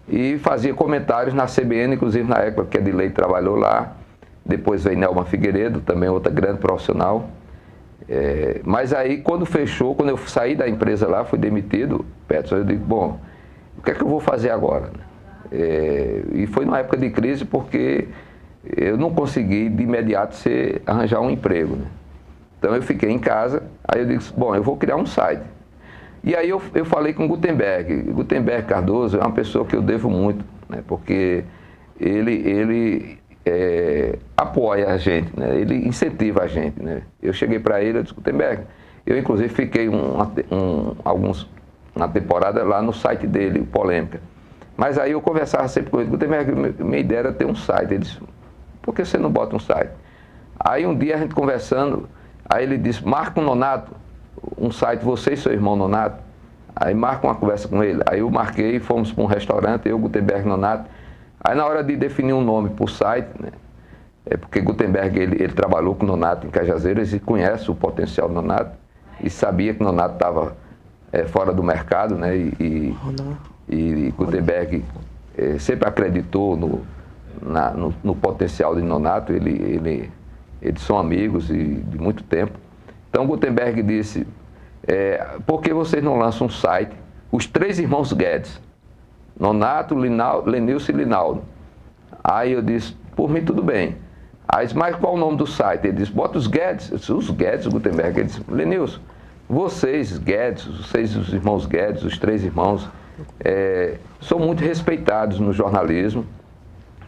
e fazia comentários na CBN, inclusive na época que a Edilei trabalhou lá. Depois veio Nelma Figueiredo, também outra grande profissional. Mas aí, quando fechou, quando eu saí da empresa lá, fui demitido, Peterson, eu digo, bom, o que é que eu vou fazer agora? E foi numa época de crise, porque eu não consegui de imediato arranjar um emprego, né? Então eu fiquei em casa, aí eu disse, bom, eu vou criar um site. E aí eu falei com Gutenberg Cardoso é uma pessoa que eu devo muito, né? Porque ele apoia a gente, né? Ele incentiva a gente, né? Eu cheguei para ele, eu disse, Gutenberg, eu inclusive fiquei uma temporada lá no site dele, o Polêmica. Mas aí eu conversava sempre com ele, Gutenberg, minha ideia era ter um site. Ele disse, por que você não bota um site? Aí um dia a gente conversando, aí ele disse, marca um Nonato, um site, você e seu irmão Nonato. Aí marca uma conversa com ele. Aí eu marquei, fomos para um restaurante, eu, Gutenberg, Nonato. Aí na hora de definir um nome para o site, né, porque Gutenberg ele trabalhou com Nonato em Cajazeiras e conhece o potencial do Nonato e sabia que Nonato estava fora do mercado, né, e Gutenberg sempre acreditou no potencial de Nonato. Eles são amigos de muito tempo. Então Gutenberg disse, por que vocês não lançam um site, os três irmãos Guedes, Nonato, Lenilson e Linaldo? Aí eu disse, por mim tudo bem. Aí disse, mas qual o nome do site? Ele disse, bota os Guedes. Eu disse, os Guedes, Gutenberg. Ele disse, Lenilson, vocês Guedes, os irmãos Guedes, os três irmãos, são muito respeitados no jornalismo,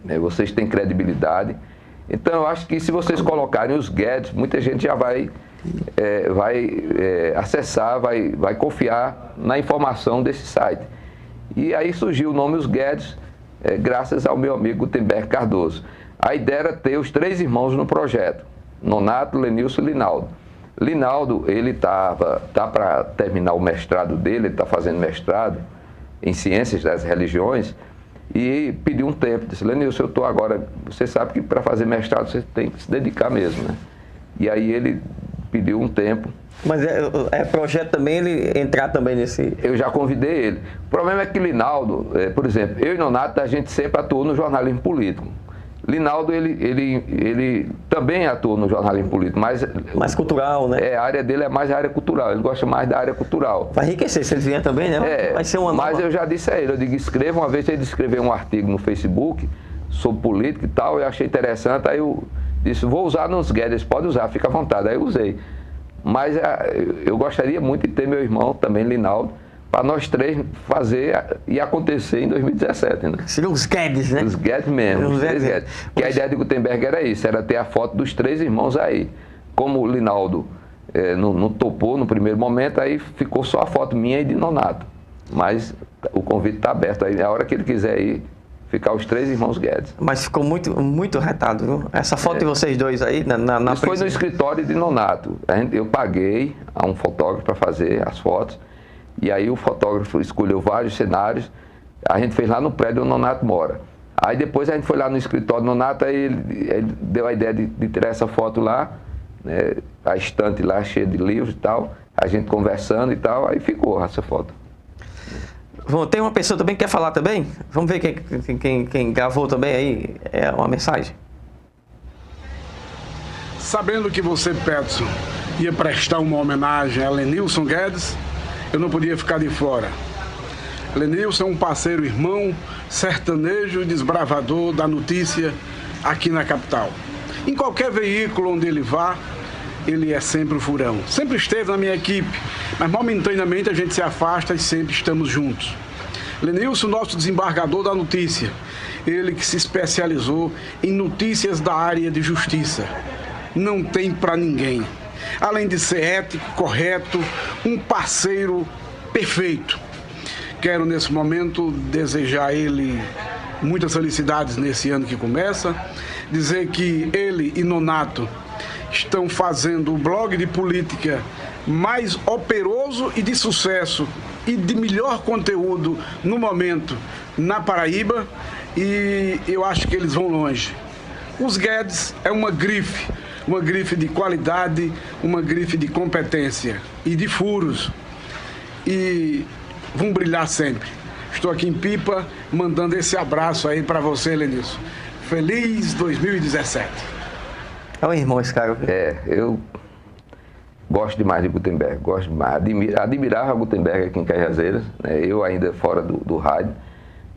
né? Vocês têm credibilidade. Então eu acho que se vocês colocarem os Guedes, muita gente já vai acessar, vai confiar na informação desse site. E aí surgiu o nome Os Guedes, graças ao meu amigo Gutenberg Cardoso. A ideia era ter os três irmãos no projeto, Nonato, Lenilson e Linaldo. Linaldo, ele tá para terminar o mestrado dele, ele está fazendo mestrado em Ciências das Religiões, e pediu um tempo, disse, Lenilson, eu estou agora, você sabe que para fazer mestrado você tem que se dedicar mesmo, né? E aí ele pediu um tempo.
Mas projeto também ele entrar também nesse...
Eu já convidei ele. O problema é que Linaldo, por exemplo, eu e Nonato, a gente sempre atuou no jornalismo político. Linaldo, ele também atua no jornalismo político, mas...
Mais cultural, né?
A área dele é mais a área cultural, ele gosta mais da área cultural.
Vai enriquecer, se ele vier também, né? Vai ser uma nova...
Mas eu já disse a ele, eu digo, escreva, uma vez ele escreveu um artigo no Facebook sobre política e tal, eu achei interessante, aí eu disse, vou usar nos Guedes, pode usar, fica à vontade, aí eu usei. Mas eu gostaria muito de ter meu irmão também, Linaldo, para nós três fazer e acontecer em 2017. Né?
Seriam os Guedes, né?
Os Guedes mesmo, os três Guedes. Porque a ideia de Gutenberg era isso, era ter a foto dos três irmãos aí. Como o Linaldo não topou no primeiro momento, aí ficou só a foto minha e de Nonato. Mas o convite está aberto aí, a hora que ele quiser ir, ficar os três irmãos Guedes.
Mas ficou muito, muito retado, viu? Essa foto de vocês dois aí, na
Isso foi no escritório de Nonato. Eu paguei a um fotógrafo para fazer as fotos. E aí o fotógrafo escolheu vários cenários, a gente fez lá no prédio onde o Nonato mora. Aí depois a gente foi lá no escritório do Nonato, aí ele deu a ideia de tirar essa foto lá, né, a estante lá cheia de livros e tal, a gente conversando e tal, aí ficou essa foto.
Bom, tem uma pessoa também que quer falar também? Vamos ver quem gravou também aí uma mensagem.
Sabendo que você, Peterson, ia prestar uma homenagem a Lenilson Guedes, eu não podia ficar de fora. Lenilson é um parceiro, irmão, sertanejo e desbravador da notícia aqui na capital. Em qualquer veículo onde ele vá, ele é sempre o furão. Sempre esteve na minha equipe, mas momentaneamente a gente se afasta e sempre estamos juntos. Lenilson, nosso desembargador da notícia, ele que se especializou em notícias da área de justiça. Não tem para ninguém. Além de ser ético, correto, um parceiro perfeito. Quero, nesse momento, desejar a ele muitas felicidades nesse ano que começa, dizer que ele e Nonato estão fazendo o blog de política mais operoso e de sucesso e de melhor conteúdo no momento na Paraíba, e eu acho que eles vão longe. Os Guedes é uma grife de qualidade, uma grife de competência e de furos. E vão brilhar sempre. estou aqui em Pipa, mandando esse abraço aí para você, Lenilson. Feliz 2017.
É um irmão esse cara.
Eu gosto demais de Gutenberg, gosto demais. Admirava Gutenberg aqui em Cajazeiras, né? Eu ainda fora do rádio,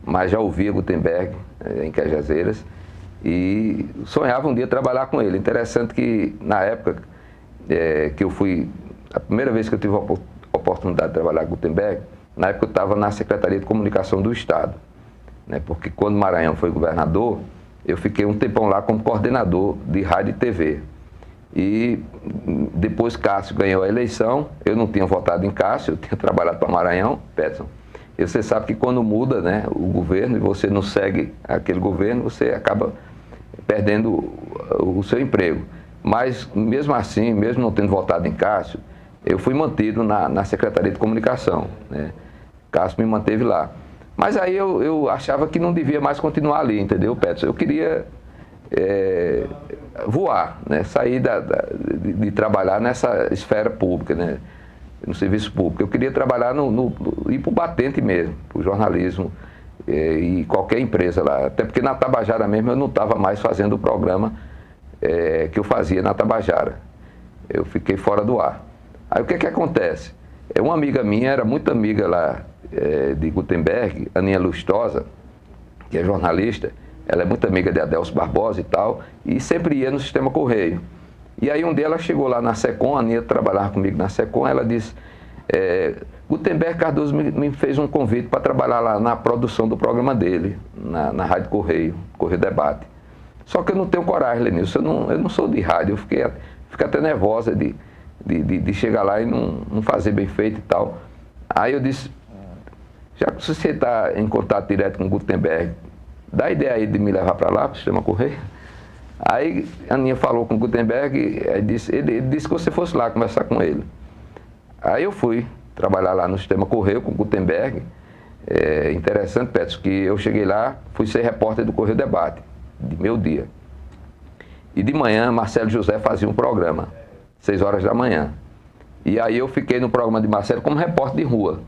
mas já ouvia Gutenberg em Cajazeiras e sonhava um dia trabalhar com ele. Interessante que na época que eu fui, a primeira vez que eu tive a oportunidade de trabalhar com Gutenberg, na época eu estava na Secretaria de Comunicação do Estado, né? Porque quando Maranhão foi governador, eu fiquei um tempão lá como coordenador de rádio e TV. E depois Cássio ganhou a eleição, eu não tinha votado em Cássio, eu tinha trabalhado para Maranhão, Peterson. E você sabe que quando muda, né, o governo e você não segue aquele governo, você acaba perdendo o seu emprego. Mas mesmo assim, mesmo não tendo votado em Cássio, eu fui mantido na Secretaria de Comunicação, né? Cássio me manteve lá. Mas aí eu achava que não devia mais continuar ali, entendeu, Peterson? Eu queria voar, né? Sair de trabalhar nessa esfera pública, né? No serviço público. Eu queria trabalhar ir para o batente mesmo, para o jornalismo e qualquer empresa lá. Até porque na Tabajara mesmo eu não estava mais fazendo o programa que eu fazia na Tabajara. Eu fiquei fora do ar. Aí o que acontece? Uma amiga minha, era muito amiga lá de Gutenberg, Aninha Lustosa, que é jornalista, ela é muito amiga de Adelso Barbosa e tal, e sempre ia no Sistema Correio. E aí um dia ela chegou lá na SECOM, a Aninha trabalhava comigo na SECOM, ela disse, Gutenberg Cardoso me fez um convite para trabalhar lá na produção do programa dele, na Rádio Correio Debate. Só que eu não tenho coragem, Lenilson, eu não sou de rádio, eu fiquei até nervosa de chegar lá e não fazer bem feito e tal. Aí eu disse, já que você está em contato direto com o Gutenberg, dá a ideia aí de me levar para lá, para o Sistema Correio. Aí a Aninha falou com o Gutenberg, ele disse que você fosse lá conversar com ele. Aí eu fui trabalhar lá no Sistema Correio com o Gutenberg. Interessante, Peterson, que eu cheguei lá, fui ser repórter do Correio Debate, de meu dia. E de manhã, Marcelo José fazia um programa, 6 horas da manhã. E aí eu fiquei no programa de Marcelo como repórter de rua.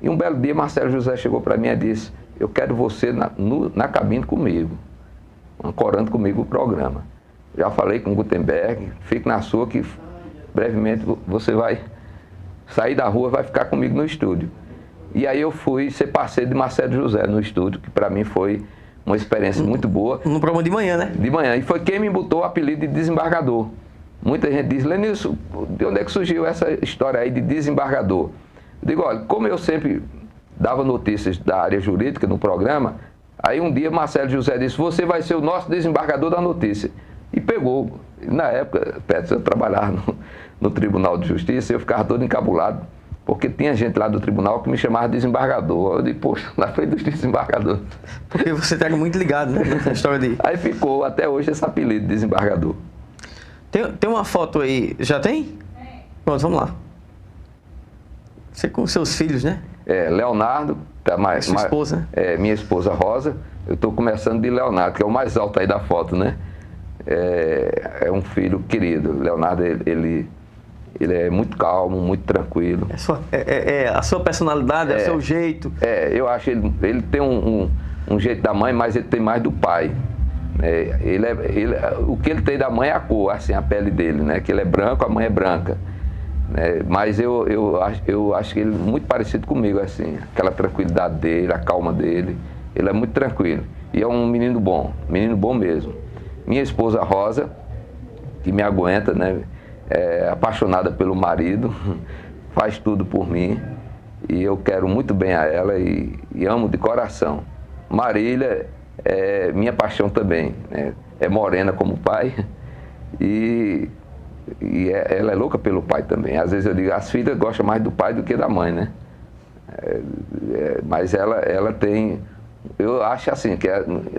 E um belo dia, Marcelo José chegou para mim e disse, eu quero você na cabine comigo, ancorando comigo o programa. Já falei com o Gutenberg, fique na sua que brevemente você vai sair da rua e vai ficar comigo no estúdio. E aí eu fui ser parceiro de Marcelo José no estúdio, que para mim foi uma experiência muito boa.
No programa de manhã, né?
De manhã. E foi quem me botou o apelido de desembargador. Muita gente diz, Lenilson, de onde é que surgiu essa história aí de desembargador? Eu digo, olha, como eu sempre dava notícias da área jurídica no programa, aí um dia Marcelo José disse, você vai ser o nosso desembargador da notícia. E pegou. Na época, Peterson, eu trabalhava no Tribunal de Justiça, eu ficava todo encabulado, porque tinha gente lá do tribunal que me chamava de desembargador. Eu disse, poxa, na frente dos desembargadores.
Porque você está muito ligado, né, nessa história de...
Aí ficou até hoje esse apelido de desembargador.
Tem uma foto aí, já tem? Pronto, vamos lá. Você com seus filhos, né?
Leonardo, tá mais...
Sua esposa?
Minha esposa Rosa. Eu estou começando de Leonardo, que é o mais alto aí da foto, né? É um filho querido. Leonardo, ele é muito calmo, muito tranquilo.
A sua personalidade, é o seu jeito.
Eu acho que ele tem um jeito da mãe, mas ele tem mais do pai. O que ele tem da mãe é a cor, assim, a pele dele, né? Que ele é branco, a mãe é branca. Mas eu acho que ele é muito parecido comigo, assim, aquela tranquilidade dele, a calma dele. Ele é muito tranquilo. E é um menino bom mesmo. Minha esposa Rosa, que me aguenta, né? É apaixonada pelo marido, faz tudo por mim. E eu quero muito bem a ela e amo de coração. Marília é minha paixão também, né? É morena como o pai e ela é louca pelo pai também. Às vezes eu digo, as filhas gostam mais do pai do que da mãe, né? Mas ela tem, eu acho assim, que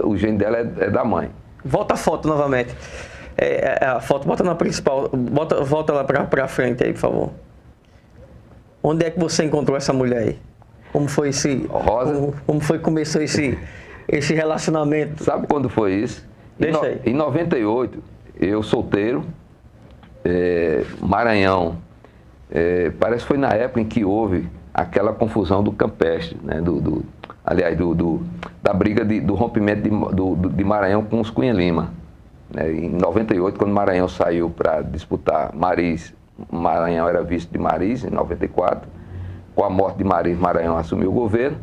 o gênio dela é da mãe.
Volta a foto novamente. A foto, bota na principal, volta lá pra frente aí, por favor. Onde é que você encontrou essa mulher aí? Como foi
Rosa?
Como foi que começou esse relacionamento?
Sabe quando foi isso?
Deixa aí.
Em 98, eu solteiro, Maranhão, parece que foi na época em que houve aquela confusão do Campestre, né? aliás, da briga do rompimento de Maranhão com os Cunha Lima. Né? Em 98, quando Maranhão saiu para disputar Mariz, Maranhão era vice de Mariz, em 94. Com a morte de Mariz, Maranhão assumiu o governo.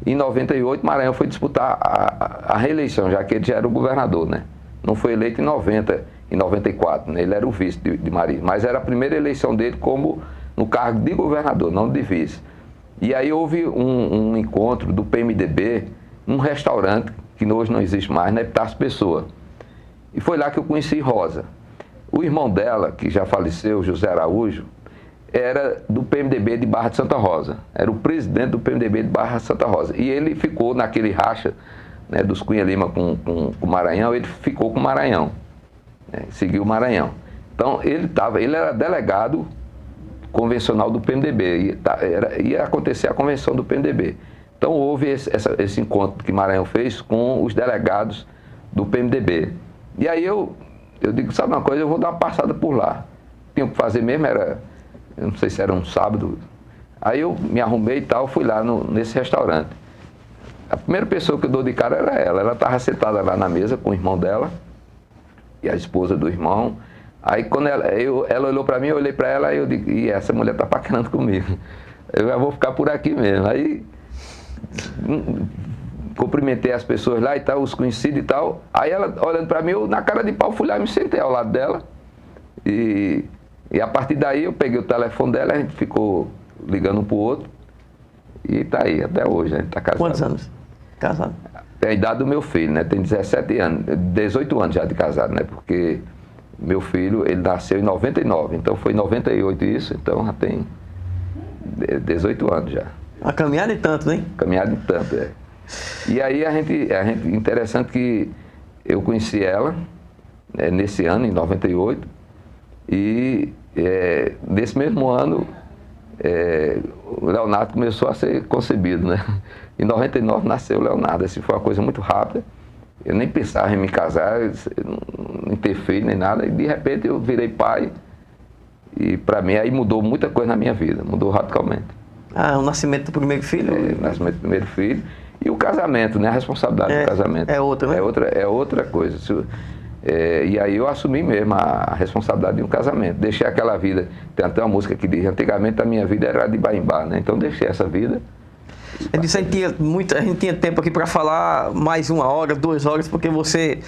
Em 98, Maranhão foi disputar a reeleição, já que ele já era o governador, né? Não foi eleito em 94, né? Ele era o vice de Mariz, mas era a primeira eleição dele como no cargo de governador, não de vice. E aí houve um encontro do PMDB num restaurante, que hoje não existe mais, na Epitácio Pessoa. E foi lá que eu conheci Rosa. O irmão dela, que já faleceu, José Araújo, era do PMDB de Barra de Santa Rosa. Era o presidente do PMDB de Barra de Santa Rosa. E ele ficou naquele racha, né, dos Cunha Lima com o Maranhão, ele ficou com o Maranhão. Né, seguiu o Maranhão. Então, ele era delegado convencional do PMDB. Ia acontecer a convenção do PMDB. Então, houve esse encontro que Maranhão fez com os delegados do PMDB. E aí eu digo, sabe uma coisa, eu vou dar uma passada por lá. Tinha que fazer mesmo, eu não sei se era um sábado. Aí eu me arrumei e tal, fui lá nesse restaurante. A primeira pessoa que eu dou de cara era ela. Ela estava sentada lá na mesa com o irmão dela e a esposa do irmão. Aí quando ela olhou para mim, eu olhei para ela e eu digo, e essa mulher está paquerando comigo. Eu já vou ficar por aqui mesmo. Aí cumprimentei as pessoas lá e tal, os conhecidos e tal. Aí ela olhando para mim, eu na cara de pau fui lá e me sentei ao lado dela. E a partir daí eu peguei o telefone dela, a gente ficou ligando um pro outro. E tá aí, até hoje, a gente tá casado.
Quantos anos? Casado?
É a idade do meu filho, né? Tem 17 anos, 18 anos já de casado, né? Porque meu filho, ele nasceu em 99, então foi em 98 isso, então já tem 18 anos já.
Uma caminhada e tanto, né?
Caminhada e tanto, é. E aí a gente interessante que eu conheci ela nesse ano, em 98, e nesse mesmo ano o Leonardo começou a ser concebido, né? Em 99 nasceu o Leonardo, assim, foi uma coisa muito rápida. Eu nem pensava em me casar, em ter filho, nem nada, e de repente eu virei pai, e para mim aí mudou muita coisa na minha vida, mudou radicalmente.
Ah, o nascimento do primeiro filho?
O nascimento do primeiro filho, e o casamento, né? A responsabilidade do casamento.
É outra, né?
É outra coisa. E aí eu assumi mesmo a responsabilidade de um casamento. Deixei aquela vida, tem até uma música que diz, antigamente a minha vida era de baimbá, né? Então deixei essa vida.
A gente tinha tempo aqui para falar mais 1 hora, 2 horas, porque você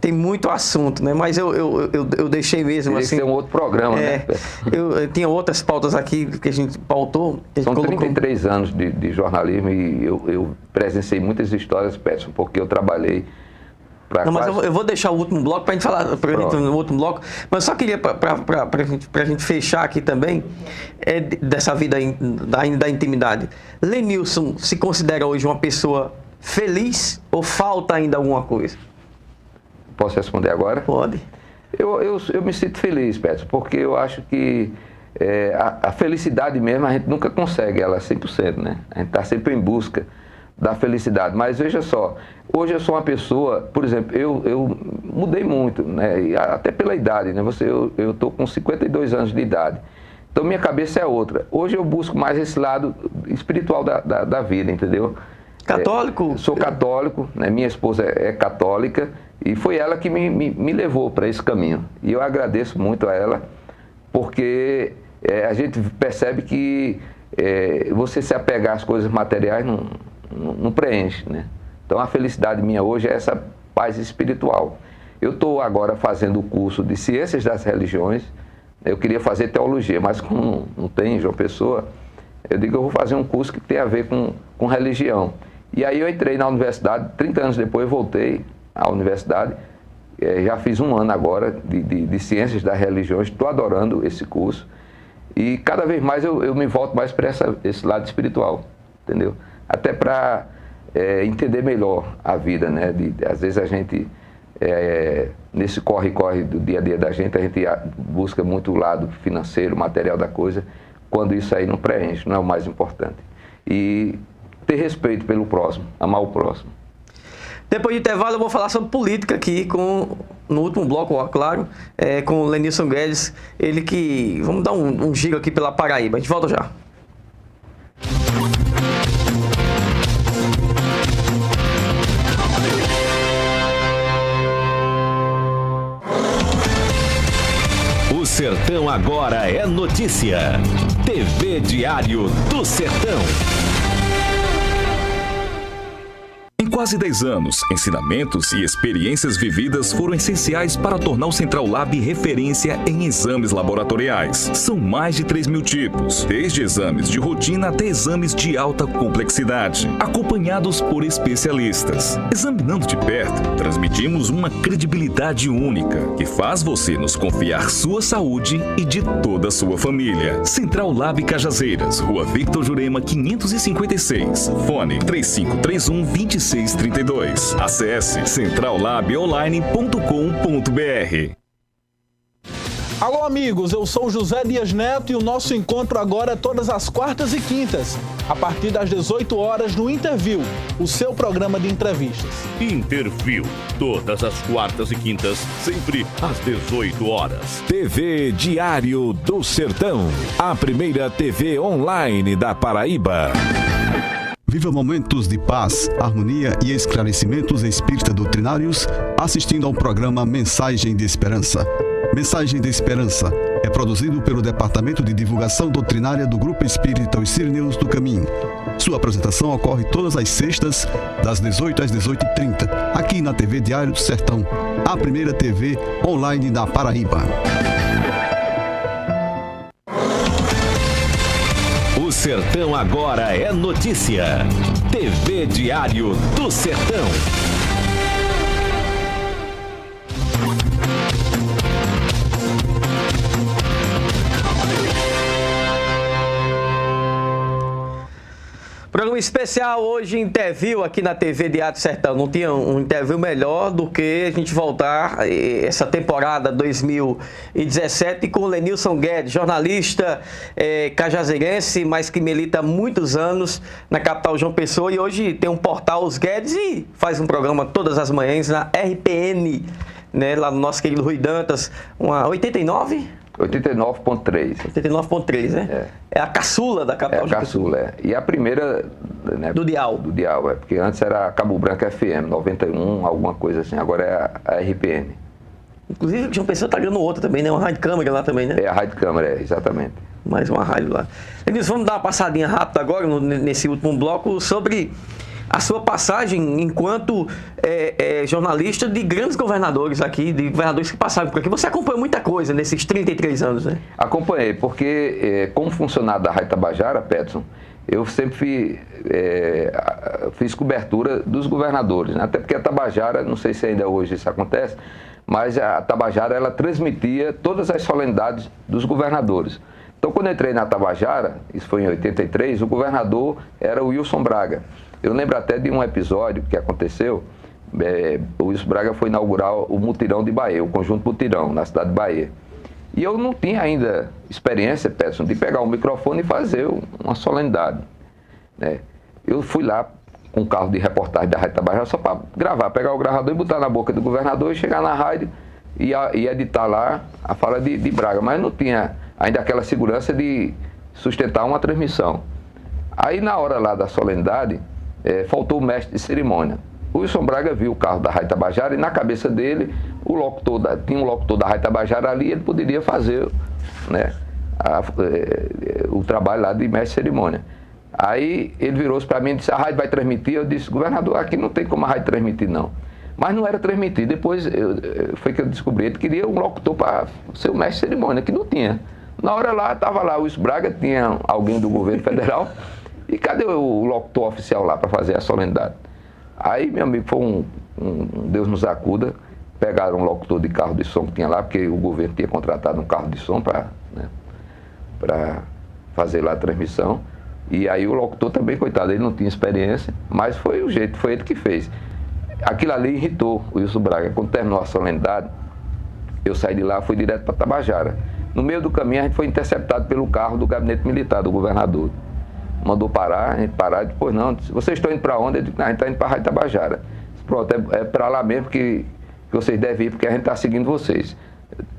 tem muito assunto, né? Mas eu deixei mesmo assim.
Esse é um outro programa, né?
Eu tinha outras pautas aqui que a gente pautou.
São 33 anos de jornalismo e eu presenciei muitas histórias péssimas, porque eu trabalhei.
Não, mas eu vou deixar o último bloco para a gente falar no último bloco, mas só queria, para a gente fechar aqui também, dessa vida da intimidade. Lenilson se considera hoje uma pessoa feliz ou falta ainda alguma coisa?
Posso responder agora?
Pode.
Eu me sinto feliz, Pedro, porque eu acho que a felicidade mesmo a gente nunca consegue ela 100%, né? A gente está sempre em busca da felicidade, mas veja só, hoje eu sou uma pessoa, por exemplo, eu mudei muito, né? Até pela idade, né? Eu estou com 52 anos de idade, então minha cabeça é outra. Hoje eu busco mais esse lado espiritual da vida, entendeu?
Católico?
Sou católico, né? Minha esposa é católica e foi ela que me levou para esse caminho, e eu agradeço muito a ela, porque a gente percebe que você se apegar às coisas materiais não preenche, né? Então a felicidade minha hoje é essa paz espiritual. Eu estou agora fazendo o curso de Ciências das Religiões. Eu queria fazer teologia, mas como não tem João Pessoa, eu digo que eu vou fazer um curso que tem a ver com religião. E aí eu entrei na universidade, 30 anos depois voltei à universidade, já fiz 1 ano agora de Ciências das Religiões, estou adorando esse curso. E cada vez mais eu me volto mais para esse lado espiritual, entendeu? Até para entender melhor a vida, né? Às vezes a gente, nesse corre-corre do dia a dia da gente, a gente busca muito o lado financeiro, material da coisa, quando isso aí não preenche, não é o mais importante. E ter respeito pelo próximo, amar o próximo.
Depois de intervalo eu vou falar sobre política aqui, no último bloco, ó, claro, com o Lenilson Guedes, ele que... Vamos dar um giro aqui pela Paraíba, a gente volta já.
Sertão Agora é notícia. TV Diário do Sertão.
Em quase 10 anos, ensinamentos e experiências vividas foram essenciais para tornar o Central Lab referência em exames laboratoriais. São mais de 3.000 tipos, desde exames de rotina até exames de alta complexidade, acompanhados por especialistas. Examinando de perto, transmitimos uma credibilidade única, que faz você nos confiar sua saúde e de toda a sua família. Central Lab Cajazeiras, Rua Victor Jurema, 556. Fone 3531-2632. Acesse centrallabonline.com.br.
Alô, amigos, eu sou José Dias Neto e o nosso encontro agora é todas as quartas e quintas, a partir das 18 horas no Interview, o seu programa de entrevistas.
Interview, todas as quartas e quintas, sempre às 18 horas. TV Diário do Sertão, a primeira TV online da Paraíba.
Viva momentos de paz, harmonia e esclarecimentos espírita doutrinários assistindo ao programa Mensagem de Esperança. Mensagem de Esperança é produzido pelo Departamento de Divulgação Doutrinária do Grupo Espírita Os Sírios do Caminho. Sua apresentação ocorre todas as sextas, das 18 às 18h30, aqui na TV Diário do Sertão, a primeira TV online da Paraíba.
O Sertão Agora é notícia. TV Diário do Sertão.
Programa especial hoje, Interview aqui na TV Diário do Sertão. Não tinha um interview melhor do que a gente voltar essa temporada 2017 com o Lenilson Guedes, jornalista cajazeirense, mas que milita há muitos anos na capital João Pessoa. E hoje tem um portal Os Guedes e faz um programa todas as manhãs na RPN, né, lá no nosso querido Rui Dantas, uma 89?
89.3.
89.3, né? É a caçula da capital.
É a caçula, E a primeira... Né,
do Dial.
Do Dial, porque antes era Cabo Branco FM, 91, alguma coisa assim. Agora é a RPN.
Inclusive, o João Pessoa está ganhando outra também, né? Uma rádio câmera lá também, né?
É a rádio câmera, exatamente.
Mais uma rádio lá. Denilson, vamos dar uma passadinha rápida agora, nesse último bloco, sobre a sua passagem enquanto jornalista de grandes governadores aqui, de governadores que passaram por aqui. Você acompanhou muita coisa nesses 33 anos, né?
Acompanhei, porque como funcionário da Rádio Tabajara, Peterson, eu sempre fiz cobertura dos governadores, né? Até porque a Tabajara, não sei se ainda hoje isso acontece, mas a Tabajara, ela transmitia todas as solenidades dos governadores. Então, quando eu entrei na Tabajara, isso foi em 83, o governador era o Wilson Braga. Eu lembro até de um episódio que aconteceu, o Wilson Braga foi inaugurar o Mutirão de Bahia, o Conjunto Mutirão, na cidade de Bahia. E eu não tinha ainda experiência, Peterson, de pegar um microfone e fazer uma solenidade, né? Eu fui lá com um carro de reportagem da Rádio Tabajara só para gravar, pegar o gravador e botar na boca do governador e chegar na rádio e editar lá a fala de Braga. Mas não tinha ainda aquela segurança de sustentar uma transmissão. Aí na hora lá da solenidade, faltou o mestre de cerimônia. O Wilson Braga viu o carro da Rádio Tabajara e na cabeça dele tinha um locutor da Rádio Tabajara ali, ele poderia fazer, né, o trabalho lá de mestre de cerimônia. Aí ele virou-se para mim e disse: a rádio vai transmitir? Eu disse: governador, aqui não tem como a rádio transmitir não. Mas não era transmitir. Depois foi que eu descobri, ele queria um locutor para ser o mestre de cerimônia, que não tinha. Na hora lá, estava lá o Wilson Braga, tinha alguém do governo federal. E cadê o locutor oficial lá para fazer a solenidade? Aí, meu amigo, foi um Deus nos acuda. Pegaram um locutor de carro de som que tinha lá, porque o governo tinha contratado um carro de som para fazer lá a transmissão. E aí o locutor também, coitado, ele não tinha experiência, mas foi o jeito, foi ele que fez. Aquilo ali irritou o Wilson Braga. Quando terminou a solenidade, eu saí de lá, fui direto para Tabajara. No meio do caminho, a gente foi interceptado pelo carro do gabinete militar, do governador. Mandou parar, a gente parar e depois não. Vocês estão indo para onde? Eu disse: a gente está indo para a Rádio Tabajara. Pronto, é para lá mesmo que vocês devem ir, porque a gente está seguindo vocês.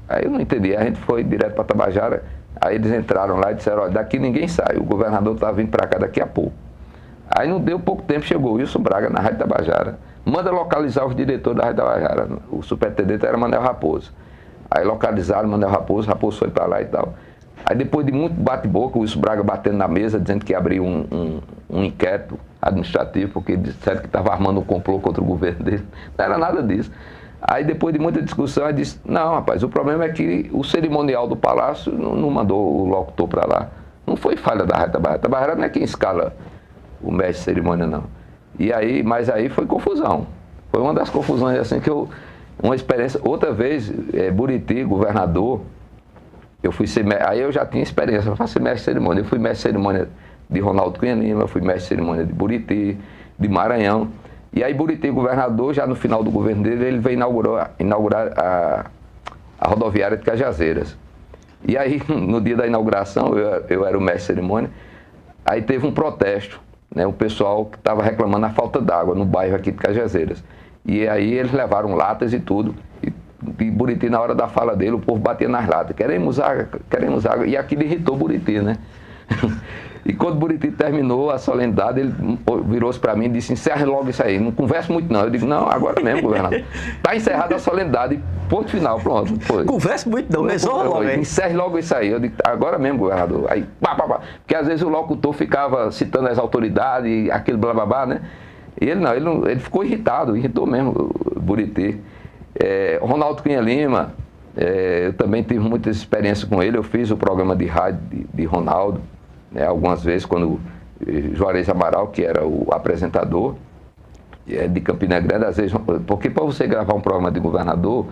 Aí eu não entendi, a gente foi direto para Tabajara, aí eles entraram lá e disseram: olha, daqui ninguém sai, o governador está vindo para cá daqui a pouco. Aí não deu pouco tempo, chegou o Wilson Braga na Rádio Tabajara, manda localizar os diretores da Rádio Tabajara, o superintendente era Manuel Raposo. Aí localizaram, mandaram o Raposo foi para lá e tal. Aí depois de muito bate-boca, o Wilson Braga batendo na mesa, dizendo que ia abrir um inquérito administrativo, porque disseram que estava armando um complô contra o governo dele. Não era nada disso. Aí depois de muita discussão, ele disse, não, rapaz, o problema é que o cerimonial do Palácio não mandou o locutor para lá. Não foi falha da Rádio Tabajara não é quem escala o mestre de cerimônia, não. E aí, mas aí foi confusão. Foi uma das confusões, assim, que uma experiência. Outra vez, Buriti, governador, eu fui ser, aí eu já tinha experiência, eu faço mestre de cerimônia. Eu fui mestre de cerimônia de Ronaldo Cunha Lima, fui mestre de cerimônia de Buriti, de Maranhão. E aí Buriti, governador, já no final do governo dele, ele veio inaugurar a rodoviária de Cajazeiras. E aí, no dia da inauguração, eu era o mestre de cerimônia, aí teve um protesto, né, o pessoal que estava reclamando a falta d'água no bairro aqui de Cajazeiras. E aí eles levaram latas e tudo, e Buriti, na hora da fala dele, o povo batia nas latas, queremos água, e aquilo irritou Buriti, né? E quando Buriti terminou a solenidade, ele virou-se para mim e disse, encerre logo isso aí, não converse muito não. Eu digo, não, agora mesmo, governador. Está encerrada a solenidade, ponto final, pronto. Foi.
Converse muito não, resolva logo.
Encerre logo isso aí. Eu digo, agora mesmo, governador. Aí, porque às vezes o locutor ficava citando as autoridades, aquele blá blá blá, né? E ele não, ele ficou irritado, irritou mesmo o Buriti. Ronaldo Cunha Lima, eu também tive muitas experiências com ele, eu fiz o programa de rádio de Ronaldo, né, algumas vezes quando Juarez Amaral, que era o apresentador de Campina Grande, às vezes, porque para você gravar um programa de governador,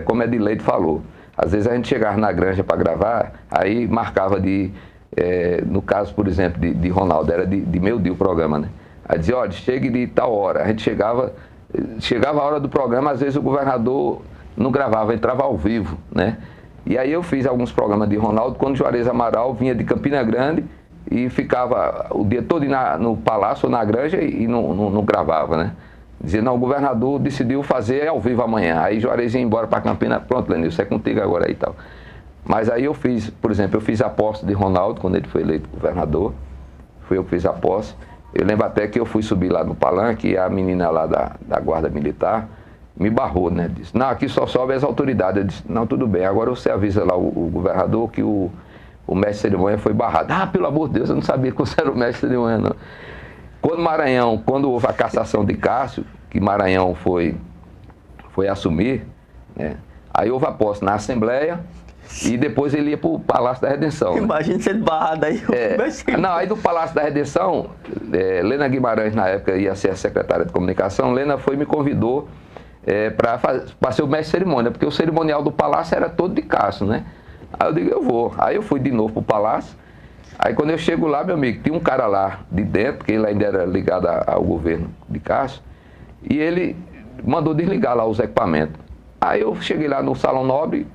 como Edileide falou, às vezes a gente chegava na granja para gravar, aí marcava no caso, por exemplo, de Ronaldo, era de meio-dia o programa, né? Aí dizia, olha, chegue de tal hora, a gente chegava a hora do programa, às vezes o governador não gravava, entrava ao vivo, né? E aí eu fiz alguns programas de Ronaldo quando Juarez Amaral vinha de Campina Grande e ficava o dia todo no palácio ou na granja e não gravava, né? Dizia, não, o governador decidiu fazer ao vivo amanhã. Aí Juarez ia embora para Campina, pronto, Lenilson, é contigo agora aí e tal. Mas aí eu fiz, por exemplo, eu fiz a posse de Ronaldo quando ele foi eleito governador. Fui eu que fiz a posse. Eu lembro até que eu fui subir lá no palanque e a menina lá da guarda militar me barrou, né? Disse, não, aqui só sobe as autoridades. Eu disse, não, tudo bem, agora você avisa lá o governador que o mestre de cerimônia foi barrado. Ah, pelo amor de Deus, eu não sabia que você era o mestre de cerimônia, não. Quando houve a cassação de Cássio, que Maranhão foi assumir, né? Aí houve a posse na Assembleia e depois ele ia para o Palácio da Redenção.
Imagina né? Sendo barrado aí.
Não, aí do Palácio da Redenção, Lena Guimarães, na época, ia ser a secretária de comunicação, Lena foi e me convidou para ser o mestre de cerimônia, porque o cerimonial do Palácio era todo de Cássio, né? Aí eu digo, eu vou. Aí eu fui de novo para o Palácio. Aí quando eu chego lá, meu amigo, tinha um cara lá de dentro, que ele ainda era ligado ao governo de Cássio, e ele mandou desligar lá os equipamentos. Aí eu cheguei lá no Salão Nobre,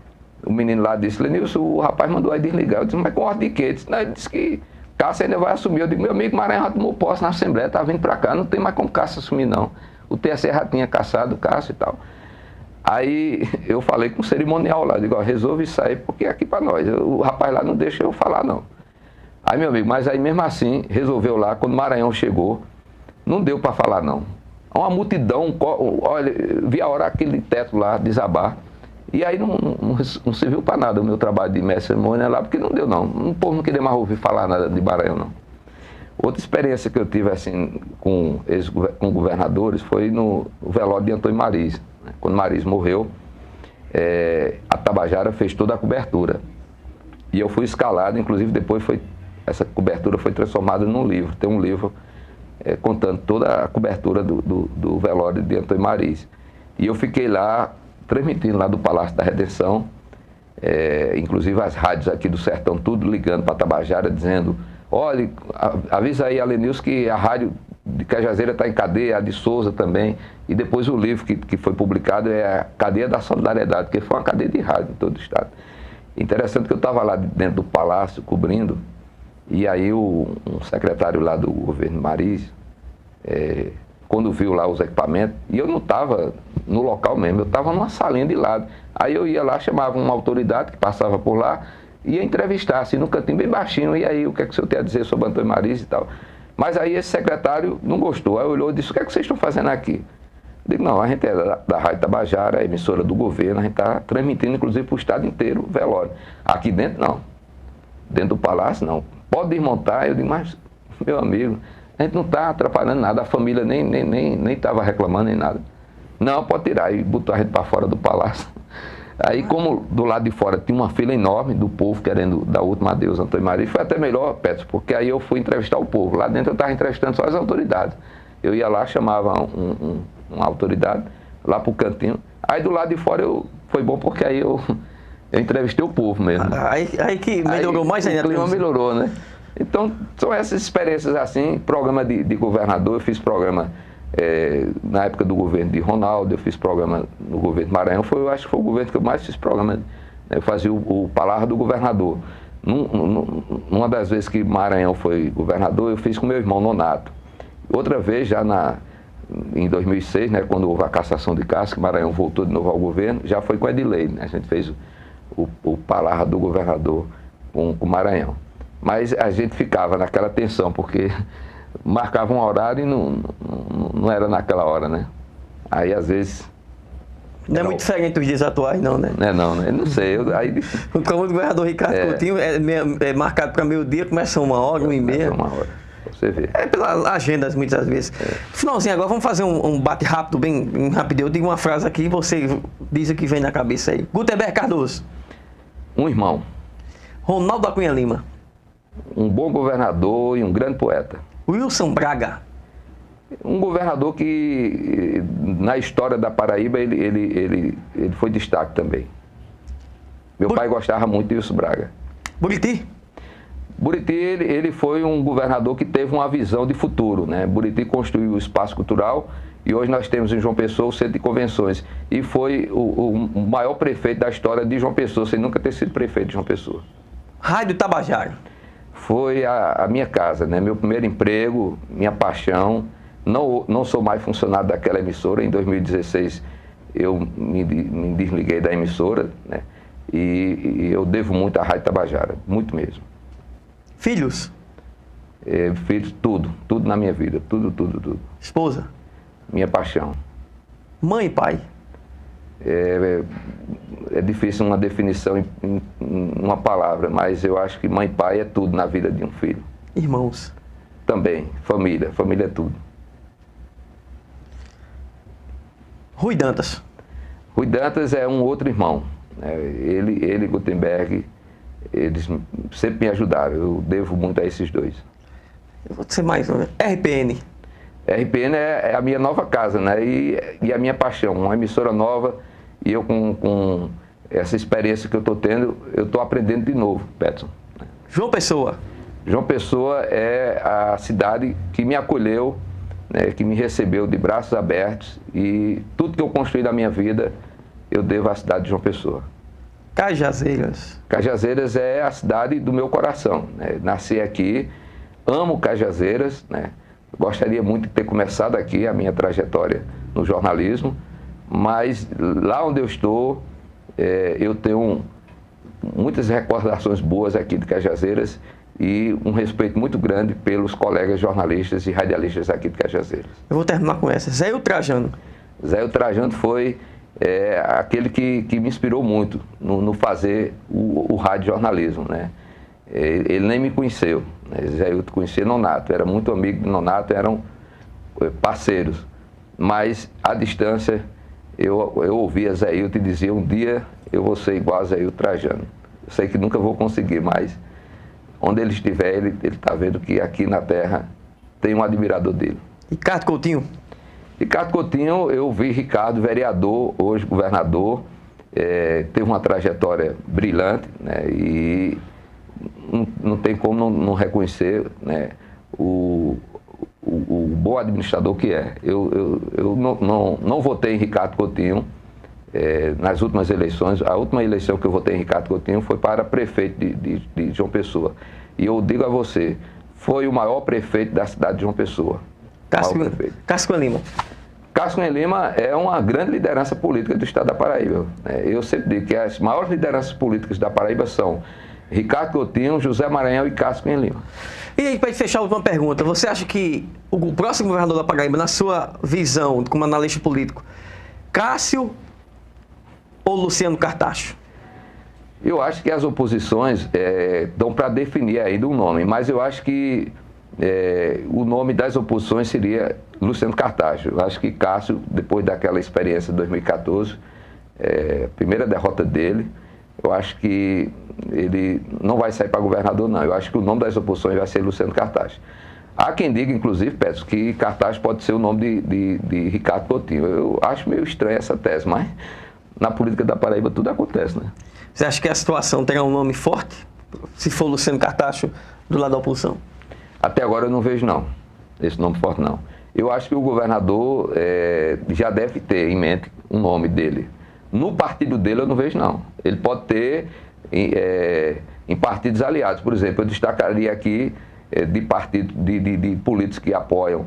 o menino lá disse, Lenilson, o rapaz mandou aí desligar. Eu disse, mas com ordem de quê? Ele disse, não, ele disse que Cássio ainda vai assumir. Eu digo, meu amigo, Maranhão já tomou posse na Assembleia, tá vindo para cá, não tem mais como Cássio assumir, não. O TSE já tinha caçado o Cássio e tal. Aí eu falei com o cerimonial lá, digo, ó, resolve isso aí, porque é aqui para nós. O rapaz lá não deixa eu falar, não. Aí, meu amigo, mas aí mesmo assim, resolveu lá, quando o Maranhão chegou, não deu para falar, não. Uma multidão, olha, vi a hora aquele teto lá desabar, e aí não serviu para nada o meu trabalho de mestre de cerimônia lá, porque não deu, não. O povo não queria mais ouvir falar nada de Maranhão, não. Outra experiência que eu tive, assim, com governadores foi no velório de Antônio Mariz. Quando Mariz morreu, a Tabajara fez toda a cobertura. E eu fui escalado, inclusive depois essa cobertura foi transformada num livro. Tem um livro contando toda a cobertura do velório de Antônio Mariz. E eu fiquei lá, transmitindo lá do Palácio da Redenção, inclusive as rádios aqui do Sertão, tudo ligando para a Tabajara, dizendo, olha, avisa aí a Lenilson que a rádio de Cajazeira está em cadeia, a de Souza também. E depois o livro que foi publicado é a Cadeia da Solidariedade, que foi uma cadeia de rádio em todo o estado. Interessante que eu estava lá dentro do palácio cobrindo, e aí um secretário lá do governo Mariz, quando viu lá os equipamentos, e eu não estava no local mesmo, eu estava numa salinha de lado. Aí eu ia lá, chamava uma autoridade que passava por lá, ia entrevistar, assim, no cantinho bem baixinho, e aí o que é que o senhor tem a dizer sobre Antônio Mariz e tal. Mas aí esse secretário não gostou, aí olhou e disse, o que é que vocês estão fazendo aqui? Digo, não, a gente é da Rádio Tabajara, é emissora do governo, a gente está transmitindo, inclusive, para o estado inteiro o velório. Aqui dentro, não. Dentro do palácio, não. Pode desmontar. Eu digo, mas, meu amigo, a gente não está atrapalhando nada, a família nem estava reclamando, nem nada. Não, pode tirar. E botou a gente para fora do palácio. Aí, como do lado de fora tinha uma fila enorme do povo querendo dar último adeus a Antônio Maria, foi até melhor, Petro, porque aí eu fui entrevistar o povo. Lá dentro eu estava entrevistando só as autoridades. Eu ia lá, chamava uma autoridade lá pro cantinho. Aí do lado de fora foi bom porque aí eu entrevistei o povo mesmo.
Aí que melhorou mais ainda.
O clima melhorou, né? Então, são essas experiências assim, programa de governador, eu fiz programa na época do governo de Ronaldo, eu fiz programa no governo de Maranhão, eu acho que foi o governo que eu mais fiz programa, eu fazia o Palavra do Governador. Numa das vezes que Maranhão foi governador, eu fiz com meu irmão Nonato. Outra vez, já em 2006, né, quando houve a cassação de Cássio, que Maranhão voltou de novo ao governo, já foi com Edilei, né? A gente fez o Palavra do Governador com o Maranhão. Mas a gente ficava naquela tensão, porque marcava um horário e não era naquela hora, né? Aí, às vezes...
Não é muito diferente dos dias atuais, não, né?
Não, né? Não sei.
O programa do governador Ricardo Coutinho é marcado para meio-dia, começa 1h, 1h30.
1h. Você vê.
Pelas agendas, muitas vezes. Finalzinho, agora vamos fazer um bate rápido, bem rapidinho. Eu digo uma frase aqui e você diz o que vem na cabeça aí. Gutenberg Cardoso.
Um irmão.
Ronaldo da Cunha Lima.
Um bom governador e um grande poeta.
Wilson Braga.
Um governador que, na história da Paraíba, ele foi destaque também. Meu pai gostava muito de Wilson Braga.
Buriti.
Buriti, ele foi um governador que teve uma visão de futuro, né? Buriti construiu o espaço cultural e hoje nós temos em João Pessoa o centro de convenções. E foi o maior prefeito da história de João Pessoa, sem nunca ter sido prefeito de João Pessoa.
Rádio Tabajara.
Foi a minha casa, né? Meu primeiro emprego, minha paixão. Não sou mais funcionário daquela emissora. Em 2016 eu me desliguei da emissora, né? E eu devo muito à Rádio Tabajara, muito mesmo.
Filhos?
Filhos, tudo na minha vida, tudo.
Esposa?
Minha paixão.
Mãe e pai?
É difícil uma definição em uma palavra, mas eu acho que mãe e pai é tudo na vida de um filho.
Irmãos?
Também, família é tudo.
Rui Dantas? Rui
Dantas é um outro irmão. Ele e Gutenberg, eles sempre me ajudaram. Eu devo muito a esses dois.
Eu vou dizer mais uma. RPN?
RPN é a minha nova casa, né? E a minha paixão, uma emissora nova. E eu com essa experiência que eu estou tendo, eu estou aprendendo de novo, Petson.
João Pessoa?
João Pessoa é a cidade que me acolheu, né, que me recebeu de braços abertos. E tudo que eu construí na minha vida, eu devo à cidade de João Pessoa.
Cajazeiras?
Cajazeiras é a cidade do meu coração, né? Nasci aqui, amo Cajazeiras, né? Gostaria muito de ter começado aqui a minha trajetória no jornalismo, mas lá onde eu estou, eu tenho muitas recordações boas aqui de Cajazeiras e um respeito muito grande pelos colegas jornalistas e radialistas aqui de Cajazeiras.
Eu vou terminar com essa. Zé Trajano?
Zé Trajano foi aquele que me inspirou muito no fazer o rádio jornalismo, né? Ele nem me conheceu, né? Zé conhecia Nonato, era muito amigo de Nonato, eram parceiros, mas à distância eu ouvia Zé e dizia, um dia eu vou ser igual a Zé Trajano. Eu sei que nunca vou conseguir, mas onde ele estiver, ele está vendo que aqui na terra tem um admirador dele.
Ricardo Coutinho?
Ricardo Coutinho, eu vi Ricardo, vereador, hoje governador, teve uma trajetória brilhante, né? E não tem como não reconhecer, né, o bom administrador que é. Eu não votei em Ricardo Coutinho nas últimas eleições. A última eleição que eu votei em Ricardo Coutinho foi para prefeito de João Pessoa. E eu digo a você, foi o maior prefeito da cidade de João Pessoa.
Cássio Cunha Lima?
Cássio Cunha Lima é uma grande liderança política do estado da Paraíba. Eu sempre digo que as maiores lideranças políticas da Paraíba são Ricardo Coutinho, José Maranhão e Cássio Cunha Lima.
E aí, para fechar, a última pergunta. Você acha que o próximo governador da Paraíba, na sua visão, como analista político, Cássio ou Luciano Cartacho?
Eu acho que as oposições dão para definir ainda um nome, mas eu acho que o nome das oposições seria Luciano Cartacho. Eu acho que Cássio, depois daquela experiência de 2014, a primeira derrota dele, eu acho que ele não vai sair para governador, não. Eu acho que o nome das oposições vai ser Luciano Cartacho. Há quem diga, inclusive, Pedro, que Cartacho pode ser o nome de Ricardo Coutinho. Eu acho meio estranha essa tese, mas na política da Paraíba tudo acontece, né?
Você acha que a situação terá um nome forte, se for Luciano Cartacho do lado da oposição?
Até agora eu não vejo, não, esse nome forte, não. Eu acho que o governador já deve ter em mente um nome dele. No partido dele eu não vejo, não. Ele pode ter em partidos aliados. Por exemplo, eu destacaria aqui de políticos que apoiam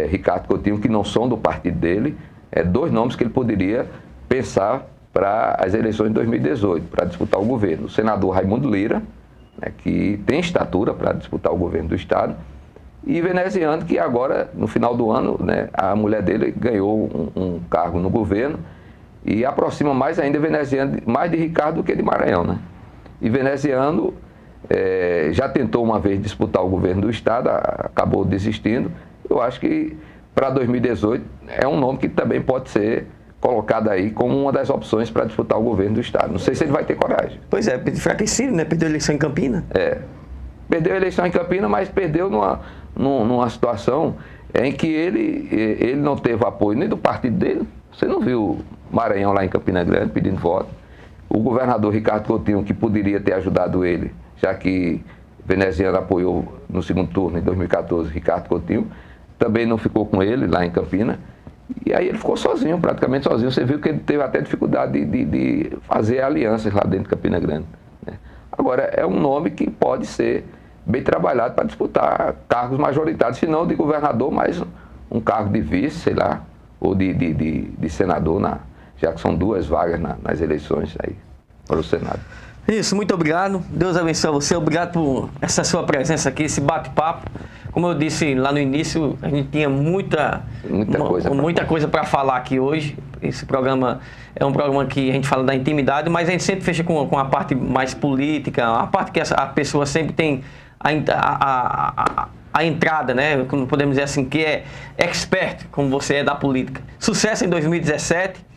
Ricardo Coutinho, que não são do partido dele, dois nomes que ele poderia pensar para as eleições de 2018, para disputar o governo. O senador Raimundo Lira, né, que tem estatura para disputar o governo do Estado, e Veneziano, que agora, no final do ano, né, a mulher dele ganhou um cargo no governo, e aproxima mais ainda Veneziano, mais de Ricardo do que de Maranhão, né? E Veneziano já tentou uma vez disputar o governo do Estado, acabou desistindo. Eu acho que para 2018 é um nome que também pode ser colocado aí como uma das opções para disputar o governo do Estado. Não sei se ele vai ter coragem.
Pois é, enfraquecido, né? Perdeu a eleição em Campina.
Perdeu a eleição em Campina, mas perdeu numa situação em que ele não teve apoio nem do partido dele. Você não viu Maranhão lá em Campina Grande pedindo voto. O governador Ricardo Coutinho, que poderia ter ajudado ele, já que Veneziano apoiou no segundo turno, em 2014, Ricardo Coutinho, também não ficou com ele lá em Campina. E aí ele ficou sozinho, praticamente sozinho. Você viu que ele teve até dificuldade de fazer alianças lá dentro de Campina Grande, né? Agora, é um nome que pode ser bem trabalhado para disputar cargos majoritários, se não de governador, mas um cargo de vice, sei lá, ou de senador, já que são duas vagas nas eleições aí para o Senado.
Isso, muito obrigado. Deus abençoe você. Obrigado por essa sua presença aqui, esse bate-papo. Como eu disse lá no início, a gente tinha muita coisa para falar aqui hoje. Esse programa é um programa que a gente fala da intimidade, mas a gente sempre fecha com a parte mais política, a parte que a pessoa sempre tem a entrada, né? Como podemos dizer assim, que é expert, como você é da política. Sucesso em 2017.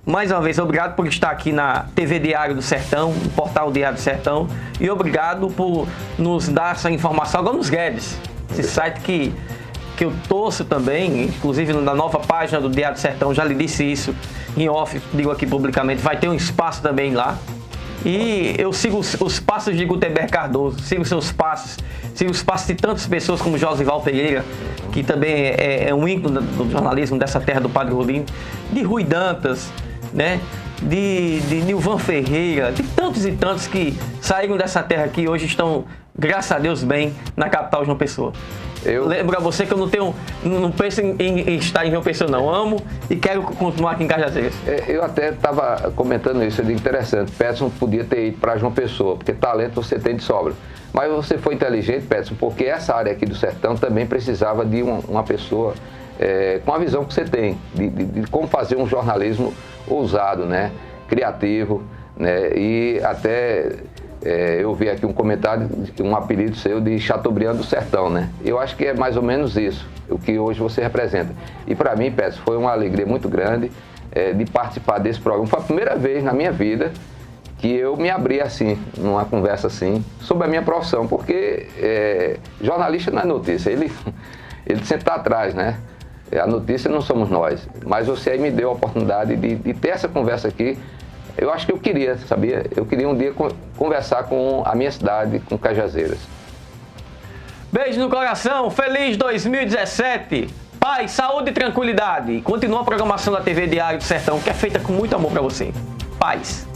Mais uma vez, obrigado por estar aqui na TV Diário do Sertão, no portal Diário do Sertão. E obrigado por nos dar essa informação agora nos Guedes. Esse site que eu torço também, inclusive na nova página do Diário do Sertão, já lhe disse isso em off, digo aqui publicamente, vai ter um espaço também lá. E eu sigo os passos de Gutenberg Cardoso, sigo seus passos, sigo os passos de tantas pessoas como Josival Pereira, que também é um ícone do jornalismo dessa terra do Padre Rolim, de Rui Dantas, né? De Nilvan Ferreira, de tantos e tantos que saíram dessa terra aqui e hoje estão, graças a Deus, bem na capital João Pessoa. Lembro a você que eu não penso em estar em João Pessoa, não. Amo e quero continuar aqui em Cajazeiras.
Eu até estava comentando isso, é interessante. Peterson podia ter ido para João Pessoa, porque talento você tem de sobra. Mas você foi inteligente, Peterson, porque essa área aqui do sertão também precisava de uma pessoa com a visão que você tem, de como fazer um jornalismo ousado, né? Criativo, né? E até eu vi aqui um comentário, um apelido seu de Chateaubriand do Sertão, né? Eu acho que é mais ou menos isso, o que hoje você representa. E para mim, Pedro, foi uma alegria muito grande de participar desse programa. Foi a primeira vez na minha vida que eu me abri assim, numa conversa assim, sobre a minha profissão, porque jornalista não é notícia, ele sempre está atrás, né? A notícia não somos nós, mas você aí me deu a oportunidade de ter essa conversa aqui. Eu acho que eu queria, sabia? Eu queria um dia conversar com a minha cidade, com Cajazeiras.
Beijo no coração, feliz 2017, paz, saúde e tranquilidade. Continua a programação da TV Diário do Sertão, que é feita com muito amor para você. Paz.